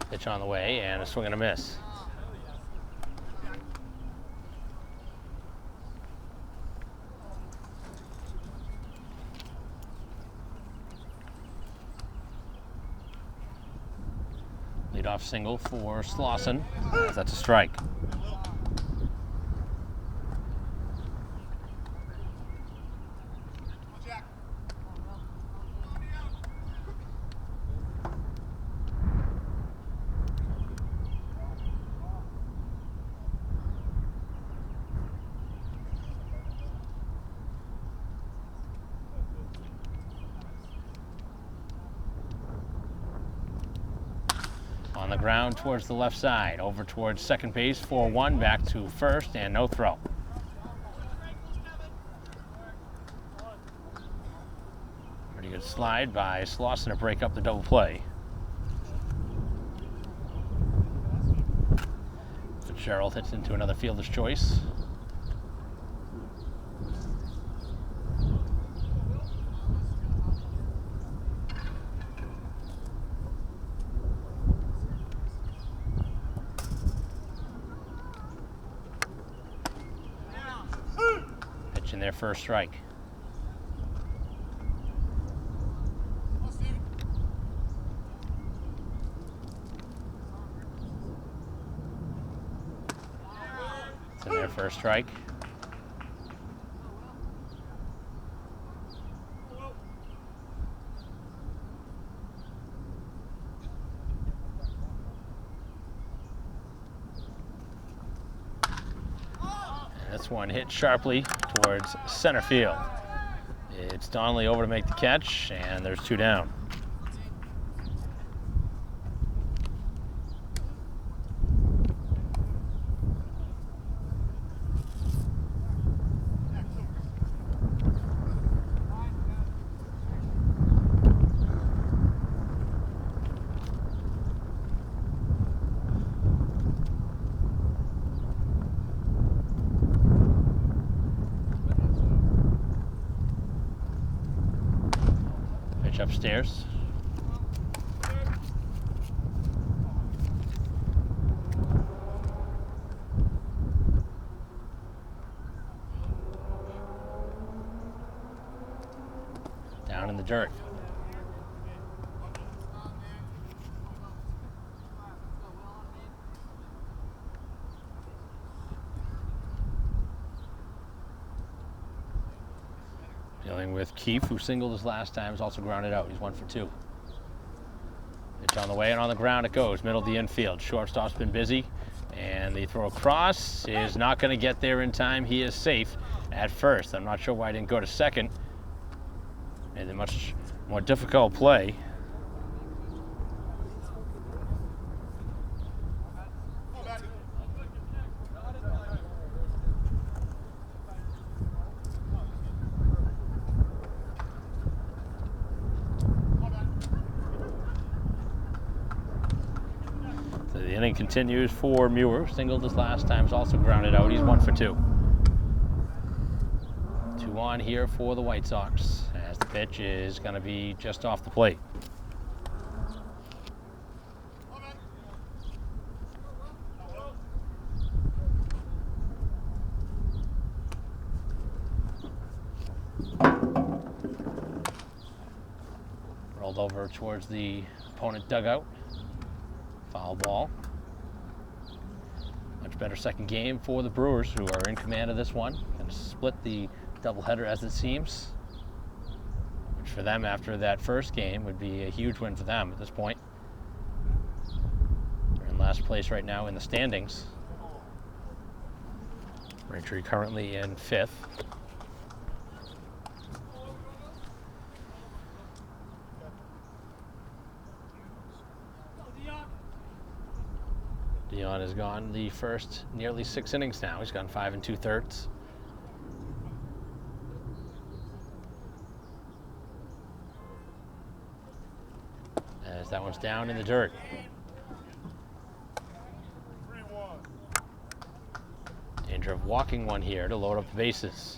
Pitch on the way, and a swing and a miss. Leadoff single for Slauson. That's a strike. On the ground towards the left side, over towards second base, 4-1, back to first, and no throw. Pretty good slide by Slauson to break up the double play. Fitzgerald hits into another fielder's choice. In their first strike. It's in their first strike. This one hit sharply towards center field. It's Donnelly over to make the catch, and there's 2 down. Upstairs. Down in the dirt. Dealing with Keefe, who singled his last time, is also grounded out. He's 1 for 2. Pitch on the way, and on the ground it goes. Middle of the infield. Shortstop's been busy, and the throw across is not going to get there in time. He is safe at first. I'm not sure why he didn't go to second. Made a much more difficult play. inning continues for Muir. Singled this last time, is also grounded out. He's 1 for 2. 2 on here for the White Sox as the pitch is going to be just off the plate. Rolled over towards the opponent dugout. Foul ball. Much better second game for the Brewers, who are in command of this one. Going to split the doubleheader as it seems, which for them after that first game would be a huge win for them at this point. They're in last place right now in the standings. Braintree currently in 5th. Dion has gone the first nearly 6 innings now. He's gone 5 2/3. As that one's down in the dirt. Danger of walking one here to load up the bases.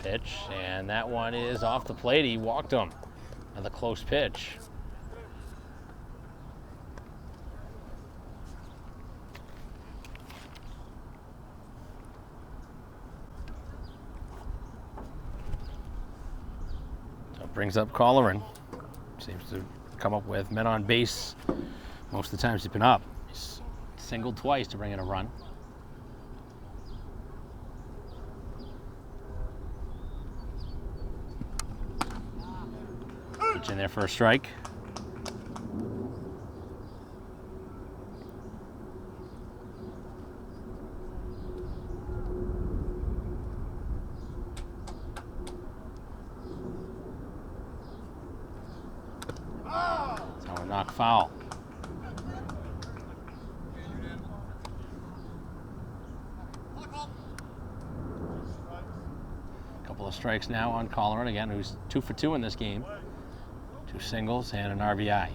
Pitch, and that one is off the plate. He walked him. Another close pitch. So it brings up Colleran. Seems to come up with men on base most of the times he's been up. He's singled twice to bring in a run. In there for a strike. So a knock foul. A couple of strikes now on Colleran again, who's 2 for 2 in this game. 2 singles and an RBI.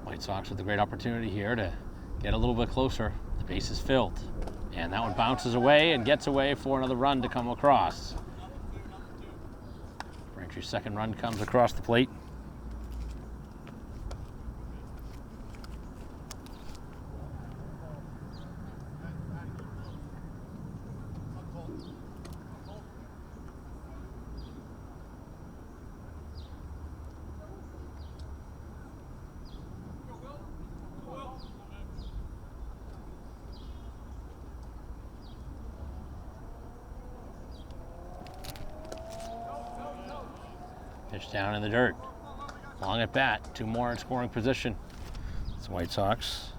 White Sox with a great opportunity here to get a little bit closer. The base is filled. And that one bounces away and gets away for another run to come across. Braintree's second run comes across the plate. Pitch down in the dirt. Long at bat. 2 more in scoring position. It's the White Sox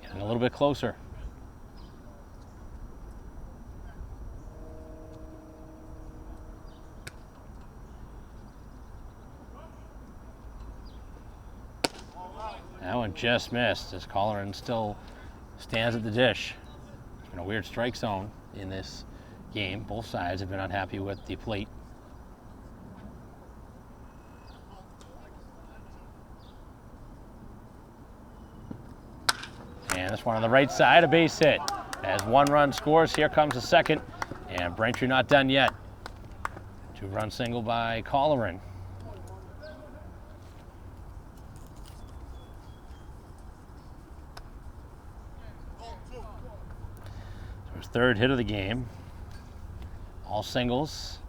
getting a little bit closer. That one just missed as Colleran still stands at the dish. It's been a weird strike zone in this game. Both sides have been unhappy with the plate. And this one on the right side, a base hit. As 1 run scores, here comes the second. And Braintree not done yet. 2-run single by Colleran. So his 3rd hit of the game. All singles.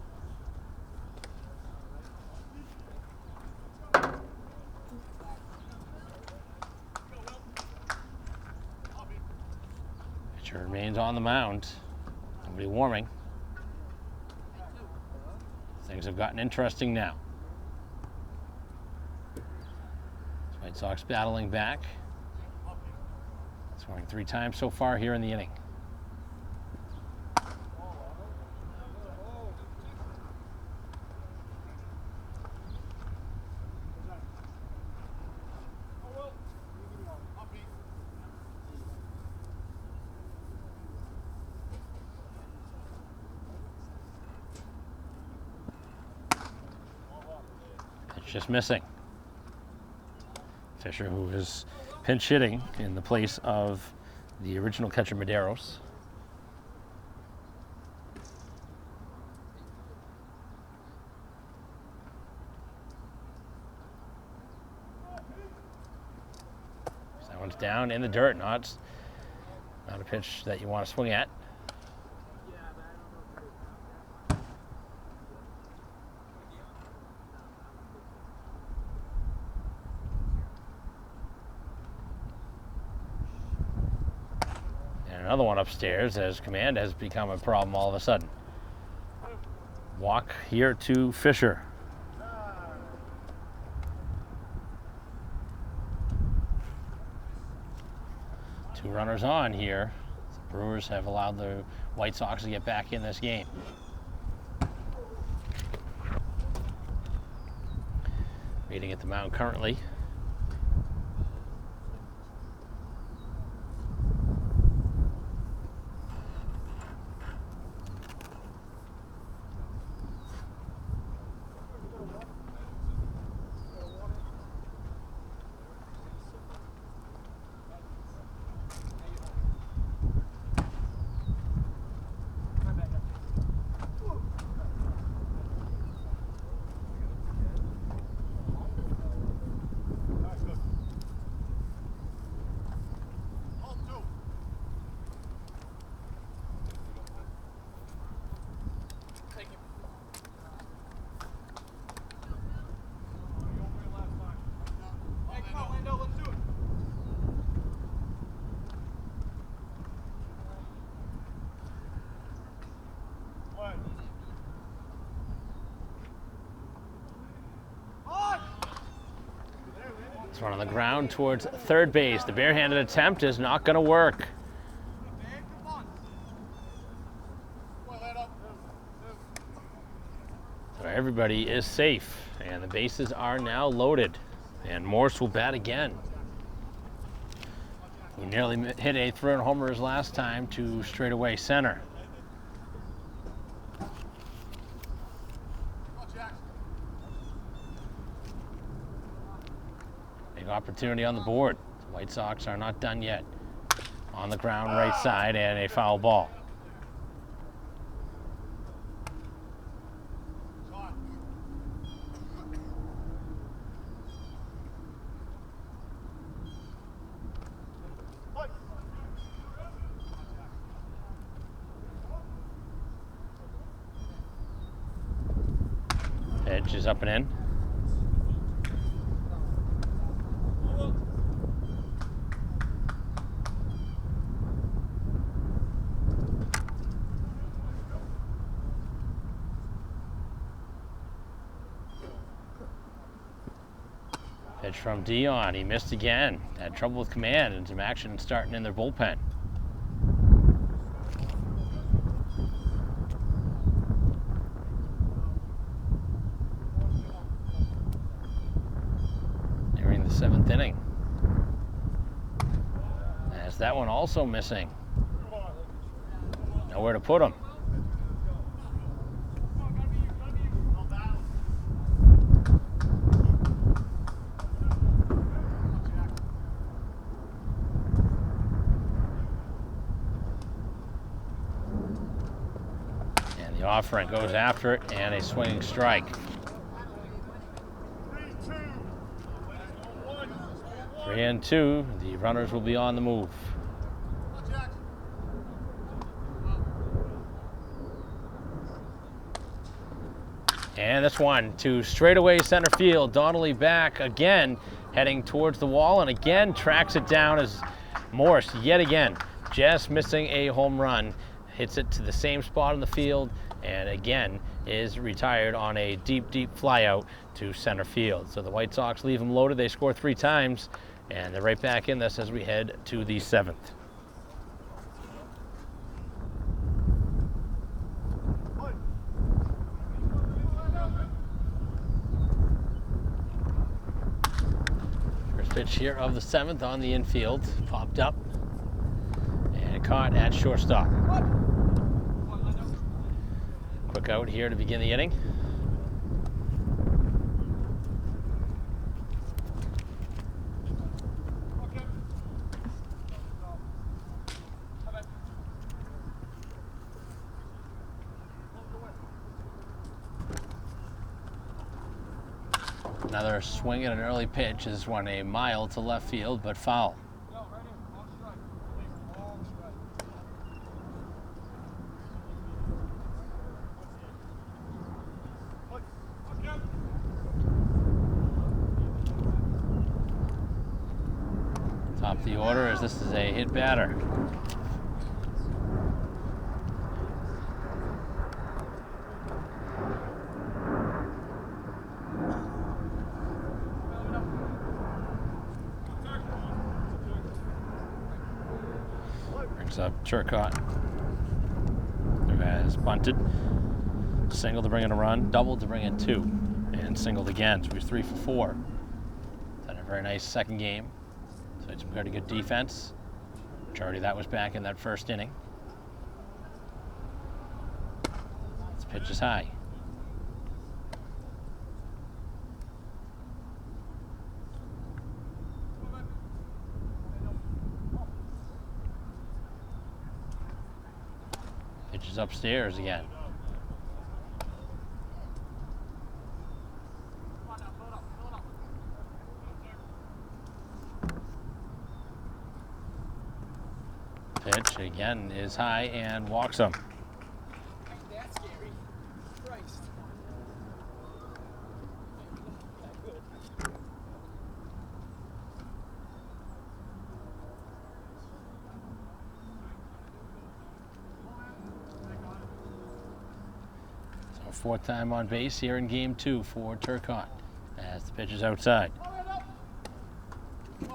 Pitcher remains on the mound. Nobody warming. Things have gotten interesting now. White Sox battling back. Scoring 3 times so far here in the inning. just missing. Fisher, who is pinch hitting in the place of the original catcher Medeiros. That one's down in the dirt. Not a pitch that you want to swing at. Another one upstairs as command has become a problem all of a sudden. Walk here to Fisher. Two runners on here. The Brewers have allowed the White Sox to get back in this game. Waiting at the mound currently. It's run on the ground towards third base. The barehanded attempt is not going to work. So everybody is safe, and the bases are now loaded. And Morse will bat again. He nearly hit a throw-in homers last time to straightaway center. Opportunity on the board. The White Sox are not done yet. On the ground, right side, and a foul ball. Pitch is up and in. Pitch from Dion, he missed again. Had trouble with command and some action starting in their bullpen. Nearing the 7th inning. As that one also missing. Nowhere to put him. The offering goes after it, and a swinging strike. 3-2. The runners will be on the move. And this one to straightaway center field. Donnelly back again, heading towards the wall, and again tracks it down as Morse yet again just missing a home run. Hits it to the same spot in the field, and again is retired on a deep, deep fly out to center field. So the White Sox leave them loaded. They score 3 times, and they're right back in this as we head to the 7th. First pitch here of the 7th on the infield, popped up and caught at shortstop. Quick out here to begin the inning. Another swing at an early pitch. This one a mile to left field, but foul. Top of the order as this is a hit batter. Brings up Turcotte, who has bunted, single to bring in a run, double to bring in 2, and singled again, so he's 3 for 4. Had a very nice second game. So it's some pretty good defense. Majority of that was back in that first inning. This pitch is high. Pitch is upstairs again. Pitch again is high and walks him. That's scary. Christ. So 4th time on base here in game 2 for Turcotte as the pitch is outside.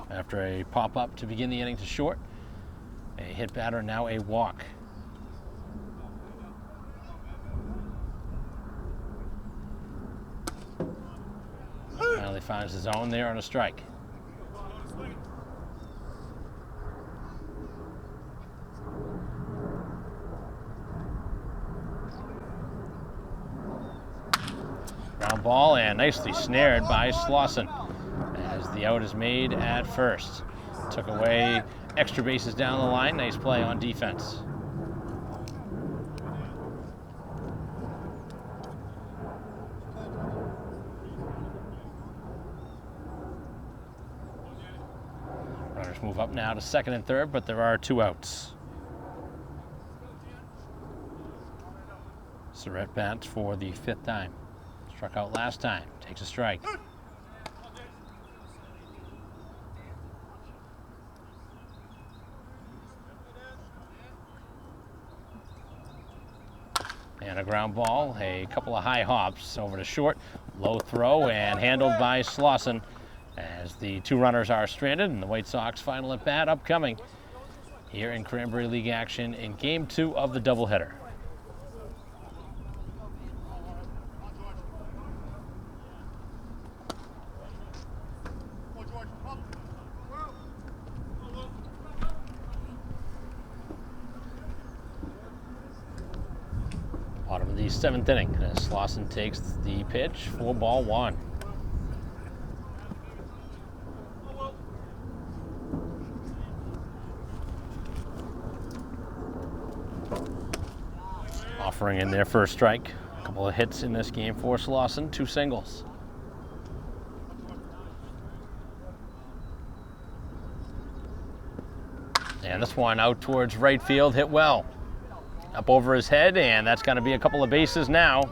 After a pop-up to begin the inning to short, a hit batter, now a walk. Finally finds the zone there on a strike. Ground ball and nicely snared by Slauson as the out is made at first. Took away extra bases down the line. Nice play on defense. Runners move up now to second and third, but there are 2 outs. Surrett bats for the 5th time. Struck out last time. Takes a strike. And a ground ball, a couple of high hops over to short, low throw, and handled by Slauson as the 2 runners are stranded, and the White Sox final at bat upcoming here in Cranberry League action in game 2 of the doubleheader. Bottom of the 7th inning as Slauson takes the pitch for ball 1. Offering in their first strike. A couple of hits in this game for Slauson, 2 singles. And this one out towards right field, hit well. Up over his head, and that's going to be a couple of bases now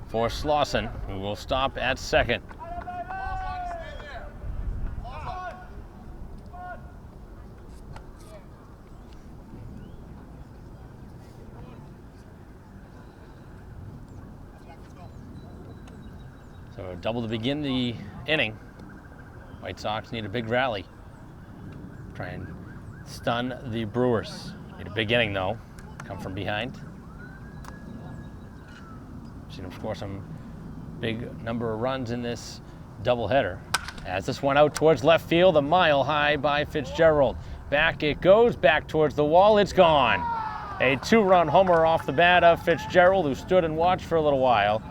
for Slauson, who will stop at second. So a double to begin the inning. White Sox need a big rally. Try and stun the Brewers. Need a big inning though. Come from behind. Seen them score some big number of runs in this doubleheader. As this one out towards left field, a mile high by Fitzgerald. Back it goes, back towards the wall, it's gone. A 2-run homer off the bat of Fitzgerald, who stood and watched for a little while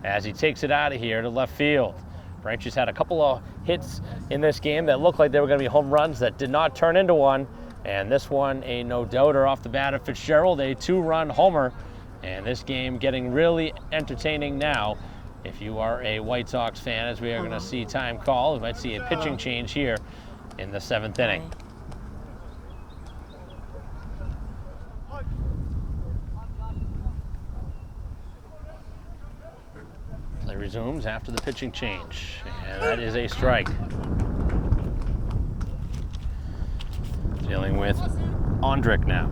as he takes it out of here to left field. Braintree's had a couple of hits in this game that looked like they were going to be home runs that did not turn into one. And this one, a no-doubter off the bat of Fitzgerald, a 2-run homer. And this game getting really entertaining now if you are a White Sox fan, as we are going to see time call. We might see a pitching change here in the 7th inning. Play resumes after the pitching change, and that is a strike. Dealing with Ondrick now.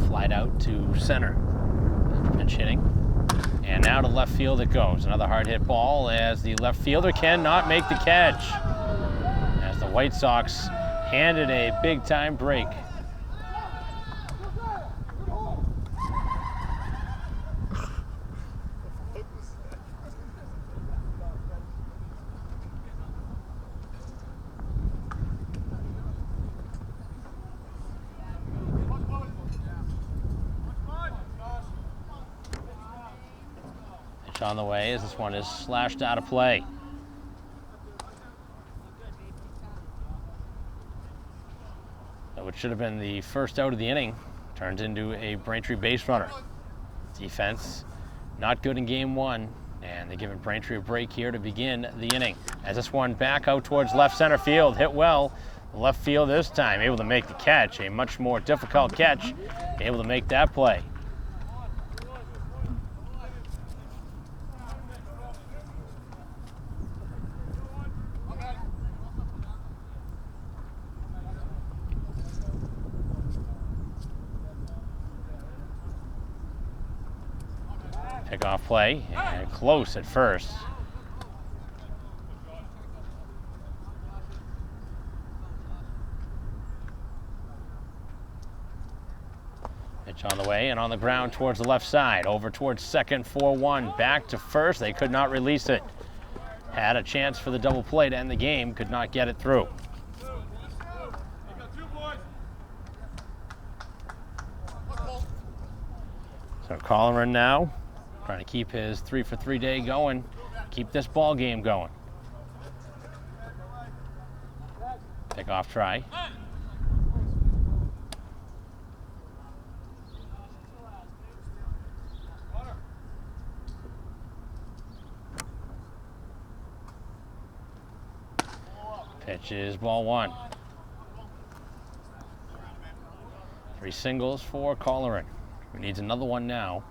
Flied out to center. Pinch hitting. And now to left field it goes. Another hard hit ball as the left fielder cannot make the catch. As the White Sox handed a big time break. On the way as this one is slashed out of play. So it should have been the first out of the inning turns into a Braintree base runner. Defense not good in game 1, and they're giving Braintree a break here to begin the inning. As this one back out towards left center field, hit well. Left field this time, able to make the catch, a much more difficult catch, able to make that play. Pickoff play, and close at first. Pitch on the way and on the ground towards the left side. Over towards second, 4-1. Back to first. They could not release it. Had a chance for the double play to end the game. Could not get it through. So Colleran now trying to keep his 3-for-3 day going. Keep this ball game going. Pickoff try. Pitch is ball 1. 3 singles for Colleran, who needs another one now.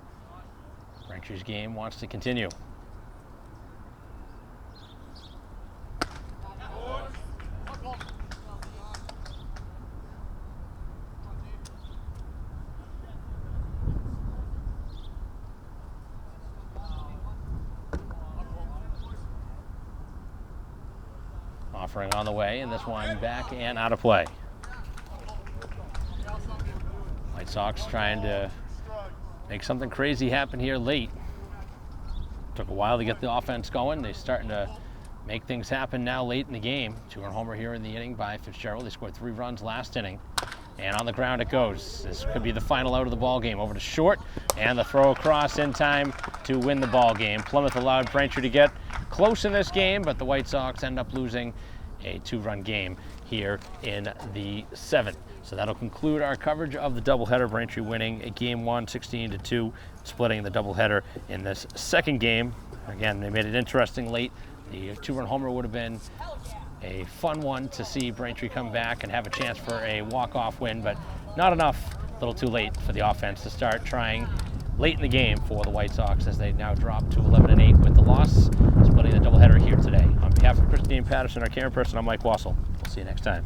Brantree's game wants to continue. Offering on the way, and this one back and out of play. White Sox trying to make something crazy happen here late. Took a while to get the offense going. They're starting to make things happen now late in the game. 2-run homer here in the inning by Fitzgerald. They scored 3 runs last inning. And on the ground it goes. This could be the final out of the ball game. Over to short, and the throw across in time to win the ball game. Plymouth allowed Braintree to get close in this game, but the White Sox end up losing a 2-run game here in the 7th. So that'll conclude our coverage of the doubleheader. Braintree winning game 1, 16-2, splitting the doubleheader in this second game. Again, they made it interesting late. The 2-run homer would have been a fun one to see Braintree come back and have a chance for a walk-off win, but not enough. A little too late for the offense to start trying late in the game for the White Sox, as they now drop to 11-8 with the loss, splitting the doubleheader here today. On behalf of Christine Patterson, our camera person, I'm Mike Wassel. We'll see you next time.